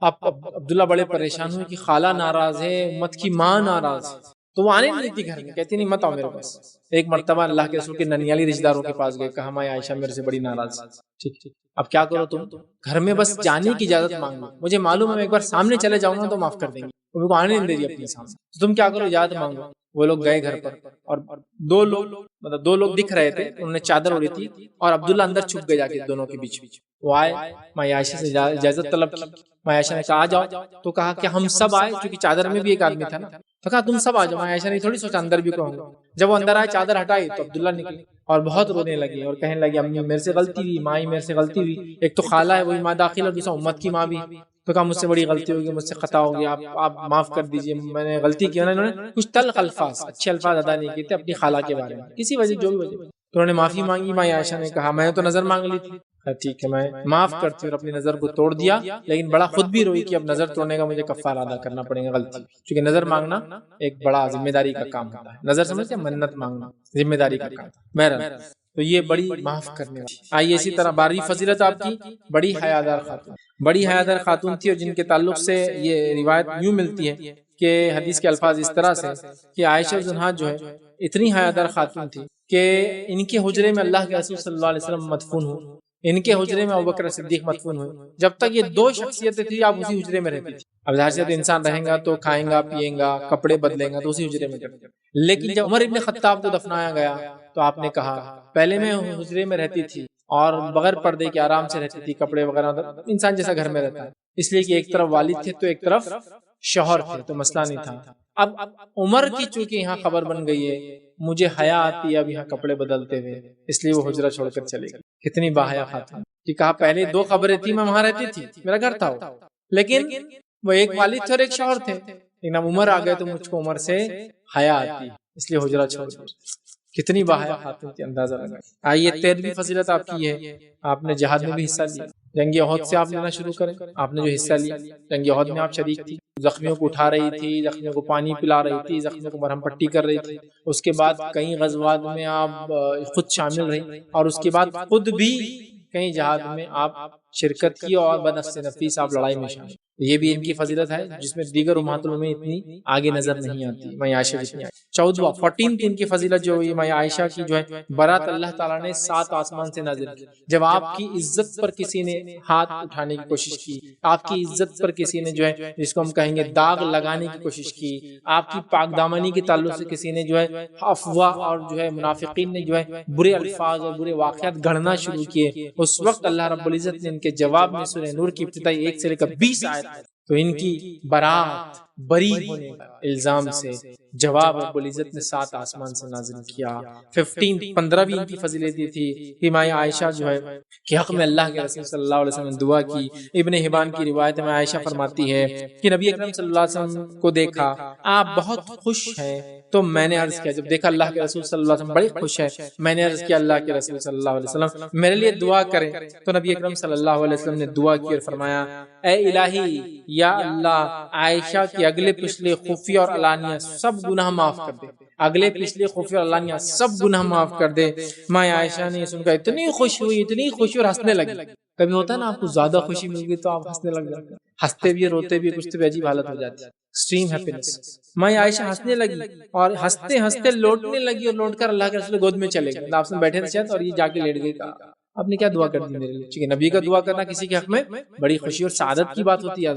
اب عبداللہ بڑے پریشان ہوئے کہ خالہ ناراض ہے، امت کی ماں ناراض ہے، تو وہ آنے نہیں دیتی گھر میں، کہتی نہیں مت آؤ میرے پاس۔ ایک مرتبہ اللہ کے رسول کے ننیالی رشتہ داروں کے پاس گئے، کہا ماں عائشہ میرے سے بڑی ناراض ہے، ٹھیک اب کیا کرو تم، گھر میں بس جانے کی اجازت مانگ لو، مجھے معلوم ہے میں ایک بار سامنے چلے جاؤں گا تو معاف کر دیں گے، ان کو آنے نہیں دے رہی اپنے سامنے، تم کیا کرو اجازت مانگو۔ وہ لوگ گئے گھر پر اور دو لوگ دکھ رہے تھے، انہوں نے چادر اوڑھی تھی اور عبداللہ اندر چھپ گئے جا کے دونوں کے بیچ، وہ آئے، ماں عائشہ سے اجازت طلب کی، ماں عائشہ نے کہا آ جاؤ، تو کہا کہ ہم سب آئے، کیونکہ چادر میں بھی ایک آدمی تھا نا، تو کہا تم سب آ جاؤ، ماں عائشہ نے تھوڑی سوچا اندر بھی کہوں گا۔ جب وہ اندر آئے چادر ہٹائی تو عبداللہ نکلے اور بہت رونے لگے اور کہنے لگے امی میرے سے غلطی ہوئی، ماں میرے سے غلطی ہوئی، ایک تو خالہ ہے وہی ماں داخل اور دوسرا امت کی ماں بھی، تو کہا مجھ سے بڑی غلطی ہوگی، مجھ سے خطا ہو گیا، آپ معاف کر دیجئے، میں نے غلطی کی۔ انہوں نے کچھ تلخ الفاظ، اچھے الفاظ ادا نہیں کیے تھے اپنی خالہ کے بارے میں، کسی وجہ جو بھی وجہ، تو انہوں نے معافی مانگی۔ ماں عائشہ نے کہا میں نے تو نظر مانگ لی تھی، ٹھیک ہے میں معاف کرتی اور اپنی نظر کو توڑ دیا، لیکن بڑا خود بھی روئی کہ اب نظر توڑنے کا مجھے کفارہ ادا کرنا پڑے گا غلطی، کیونکہ نظر مانگنا ایک بڑا ذمہ داری کا کام ہوتا ہے، نظر سمجھتے ہیں، منت مانگنا ذمہ داری کا کام۔ بہرحال تو یہ بڑی معاف کرنے والی۔ آئیے اسی طرح 12ویں فضیلت آپ کی بڑی حیادار خاتون، بڑی حیادار خاتون تھی، اور جن کے تعلق سے یہ روایت یوں ملتی ہے کہ حدیث کے الفاظ اس طرح سے کہ عائشہ رضی اللہ عنہا جو ہے اتنی حیادار خاتون تھی کہ ان کے حجرے میں اللہ کے رسول صلی اللہ علیہ وسلم مدفون ہوئے، ان کے حجرے میں ابوبکر صدیق مدفون ہوئے، جب تک یہ دو شخصیتیں تھیں آپ اسی حجرے میں رہتی تھی۔ اب ظاہر سے انسان رہیں گا تو کھائیں گا پیئیں گا کپڑے بدلیں گا تو اسی حجرے میں کرتے، لیکن جب عمر ابن خطاب کو دفنایا گیا تو آپ نے کہا پہلے میں حجرے میں رہتی تھی اور بغیر پردے کے آرام سے رہتی تھی، کپڑے وغیرہ انسان جیسا گھر میں رہتا ہے، اس لیے کہ ایک طرف والد تھے تو ایک طرف شوہر تھے تو مسئلہ نہیں تھا۔ اب عمر کی چونکہ یہاں خبر بن گئی ہے، مجھے حیا آتی ہے اب یہاں کپڑے بدلتے ہوئے، اس لیے وہ حجرہ چھوڑ کر چلے گئی۔ کتنی باحیا خاتون کہ کہا پہلے دو خبریں تھی، میں وہاں رہتی تھی، میرا گھر تھا لیکن وہ ایک والد تھے اور ایک شوہر تھے، لیکن اب عمر آ گئے تو مجھ کو عمر سے حیا آتی، اس لیے حجرہ چھوڑ کر۔ کتنی باحیا خاتون تھی، اندازہ لگا۔ آئیے 13ویں فضیلت آپ کی ہے، آپ نے جہاد میں بھی حصہ لیا، جنگ احد سے آپ لینا شروع کریں، آپ نے جو حصہ لیا جنگ احد میں آپ شریک تھی، زخمیوں کو اٹھا رہی تھی، زخمیوں کو پانی پلا رہی تھی، زخمیوں کو مرہم پٹی کر رہی تھی، اس کے بعد کئی غزوات میں آپ خود شامل رہی اور اس کے بعد خود بھی کئی جہاد میں آپ شرکت کی اور بنفس نفیس آپ لڑائی میں شامل۔ یہ بھی ان کی فضیلت ہے جس میں دیگر امہات المومنین اتنی آگے نظر نہیں آتی، ماں عائشہ اتنی آگے۔ 14 ان کی فضیلت جو ہوئی ماں عائشہ کی جو ہے برات اللہ تعالیٰ نے 7 آسمان سے نازل کی۔ جب آپ کی عزت پر کسی نے ہاتھ اٹھانے کی کوشش کی، آپ کی عزت پر کسی نے جو ہے جس کو ہم کہیں گے داغ لگانے کی کوشش کی، آپ کی پاک دامنی کے تعلق سے کسی نے جو ہے افواہ اور جو ہے منافقین نے جو ہے برے الفاظ اور برے واقعات گھڑنا شروع کیے، اس وقت اللہ رب العزت نے ان کے جواب میں سورہ نور کی ابتدائی 1 سے لے کر 20 آیت تو ان کی برات بری ہونے کا الزام سے جواب رب العزت نے 7 آسمان سے نازل کیا۔ 15 بھی ان کی فضیلت تھی کہ ماں عائشہ جو ہے کہ حق میں اللہ کے رسول صلی اللہ علیہ وسلم نے دعا کی۔ ابن حبان کی روایت میں عائشہ فرماتی ہے کہ نبی اکرم صلی اللہ علیہ وسلم کو دیکھا، آپ بہت خوش ہیں، تو میں نے عرض کیا، جب دیکھا اللہ کے رسول صلی اللہ علیہ وسلم بڑے خوش ہیں، میں نے عرض کیا اللہ کے رسول صلی اللہ علیہ وسلم میرے لیے دعا کریں، تو نبی اکرم صلی اللہ علیہ وسلم نے دعا کی اور فرمایا اے الہی یا اللہ عائشہ کی اگلے پچھلے خفیہ اور علانیہ سب گناہ معاف کر دے، اگلے پچھلے خفیہ اور علانیہ سب گناہ معاف کر دے۔ ماں عائشہ نے سن کر اتنی خوش ہوئی اور ہنسنے لگی۔ کبھی ہوتا ہے نا آپ کو زیادہ خوشی مل گئی تو آپ ہنسنے لگ جاتے ہیں، ہنستے بھی روتے بھی کچھ تو بھی عجیب حالت ہو جاتی ہے، ایکسٹریم ہیپینس۔ ماں عائشہ ہنسنے لگی اور ہنستے ہنستے لوٹنے لگی اور لوٹ کر اللہ کے رسول گود میں چلے گئے۔ آپ سے بیٹھے تھے اور یہ جا کے لیٹ گئی، کہا آپ نے کیا دعا کر دی میرے لیے؟ ٹھیک ہے، نبی کا دعا کرنا کسی کے حق میں بڑی خوشی اور سعادت کی بات ہوتی ہے۔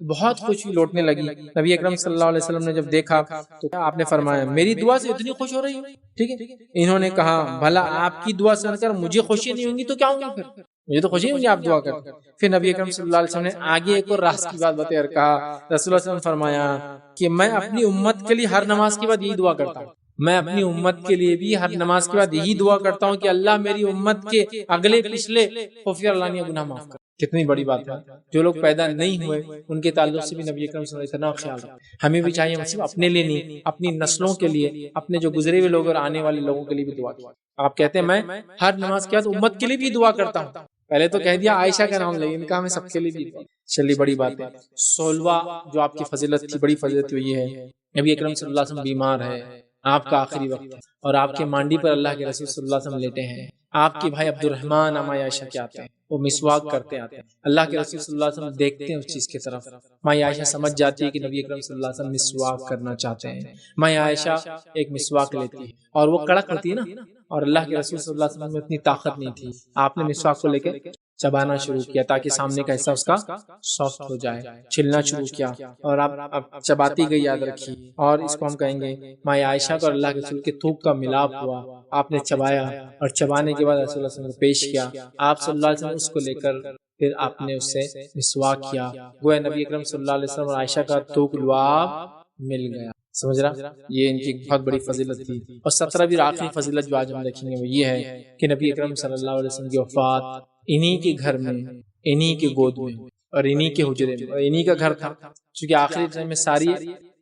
بہت خوشی لوٹنے لگی۔ نبی اکرم صلی اللہ علیہ وسلم نے جب دیکھا تو آپ نے فرمایا میری دعا سے اتنی خوش ہو رہی ہو؟ ٹھیک ہے، انہوں نے کہا بھلا آپ کی دعا سن کر مجھے خوشی نہیں ہوگی تو کیا ہوگی؟ پھر مجھے تو خوشی ہوگی آپ دعا کرتے۔ پھر نبی اکرم صلی اللہ علیہ وسلم نے آگے ایک اور راز کی بات بتا کر کہا، رسول اللہ صلی اللہ علیہ وسلم فرمایا کہ میں اپنی امت کے لیے ہر نماز کے بعد یہی دعا کرتا ہوں، میں اپنی امت کے لیے بھی ہر نماز کے بعد یہی دعا کرتا ہوں کہ اللہ میری امت کے اگلے پچھلے خفیہ اور علانیہ گناہ معاف کر۔ کتنی بڑی بات ہے، جو لوگ پیدا نہیں ہوئے ان کے تعلق سے بھی نبی اکرم صلی اللہ علیہ وسلم اتنا خیال رکھا۔ ہمیں بھی چاہیے ہم صرف اپنے لیے نہیں، اپنی نسلوں کے لیے، اپنے جو گزرے ہوئے لوگ اور آنے والے لوگوں کے لیے بھی دعا کی۔ آپ کہتے ہیں میں ہر نماز کے بعد امت کے لیے بھی دعا کرتا ہوں، پہلے تو کہہ دیا عائشہ کا نام لے، ان کا میں سب کے لیے بھی دعا۔ چلیے بڑی بات ہے۔ 16 جو آپ کی فضیلت تھی، بڑی فضیلت ہوئی ہے، نبی اکرم صلی اللہ علیہ وسلم بیمار ہے، آپ کا آخری وقت ہے اور آپ کے مانڈی پر اللہ کے رسول صلی اللہ علیہ وسلم لیٹے ہیں، آپ کے بھائی عبد الرحمن ماں عائشہ کے آتے ہیں، وہ مسواک کرتے آتے ہیں، اللہ کے رسول صلی اللہ علیہ وسلم دیکھتے ہیں اس چیز کی طرف، ماں عائشہ سمجھ جاتی ہے کہ نبی اکرم صلی اللہ علیہ وسلم مسواک کرنا چاہتے ہیں، ماں عائشہ ایک مسواک لیتی ہے اور وہ کڑک ہوتی ہے نا، اور اللہ کے رسول صلی اللہ علیہ وسلم میں اتنی طاقت نہیں تھی، آپ نے مسواک کو لے کے چبانا شروع کیا تاکہ سامنے کا حصہ اس کا سافٹ ہو جائے، چھلنا شروع کیا اور اب چباتی گئی، یاد رکھی، اور اس کو ہم کہیں گے ماں عائشہ کو اللہ کے رسول کے تھوک کا ملاپ ہوا، آپ نے چبایا اور چبانے کے بعد رسول اللہ صلی اللہ علیہ وسلم نے پیش کیا، آپ صلی اللہ علیہ وسلم اس کو لے کر پھر آپ نے اس سے مسواک کیا، گویا نبی اکرم صلی اللہ علیہ وسلم اور عائشہ کا تھوک لعاب مل گیا۔ سمجھ رہا، یہ ان کی بہت بڑی فضیلت تھی۔ اور 17 بھی آخری فضیلت جو آج ہم دیکھیں گے وہ یہ ہے کہ نبی اکرم صلی اللہ علیہ وسلم کی وفات انہی کے گھر میں، انہی کے گود میں اور انہی کے حجرے میں، اور انہی کا گھر تھا، چونکہ آخری ٹائم میں ساری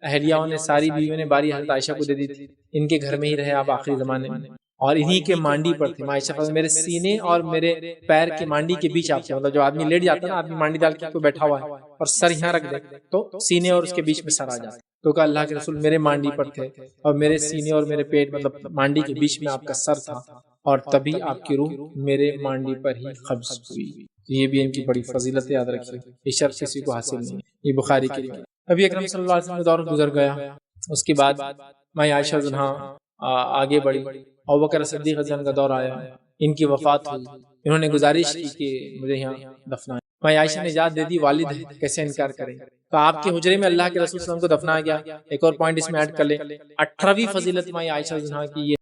اہلیاؤں نے، ساری بیویوں نے باری حضرت عائشہ کو دے دی تھی، ان کے گھر میں ہی رہے آپ آخری زمانے میں، اور انہی کے مانڈی پر تھے۔ عائشہ فرماتی میرے سینے اور میرے پیر کے مانڈی کے بیچ آپ تھے، مطلب جو آدمی لیٹ جاتا ہے نا، آدمی مانڈی ڈال کے کوئی بیٹھا ہوا ہے اور سر یہاں رکھ دے تو سینے اور اس کے بیچ میں سر آ جاتا، تو کہا اللہ کے رسول میرے مانڈی پر تھے اور میرے سینے اور میرے پیٹ مطلب مانڈی کے بیچ میں آپ کا سر تھا، اور تبھی آپ کی روح میرے مانڈی پر ہی قبض ہوئی۔ یہ بھی ان کی بڑی فضیلت یاد رکھیے، یہ شرف کسی کو حاصل نہیں، یہ بخاری کی روایت۔ نبی اکرم صلی اللہ علیہ وسلم کا دور گزر گیا، اس کے بعد ماں عائشہ زنہا آگے بڑھی، ابوبکر صدیق رضی اللہ عنہ کا دور آیا، ان کی وفات ہوئی، انہوں نے گزارش کی کہ مجھے یہاں دفنائیں، ماں عائشہ نے اجازت دے دی، والد ہے کیسے انکار کریں، تو آپ کے حجرے میں اللہ کے رسول صلی اللہ علیہ وسلم کو دفنایا گیا۔ ایک اور پوائنٹ اس میں ایڈ کر لیں، 18ویں فضیلت ماں عائشہ زنہا کی یہ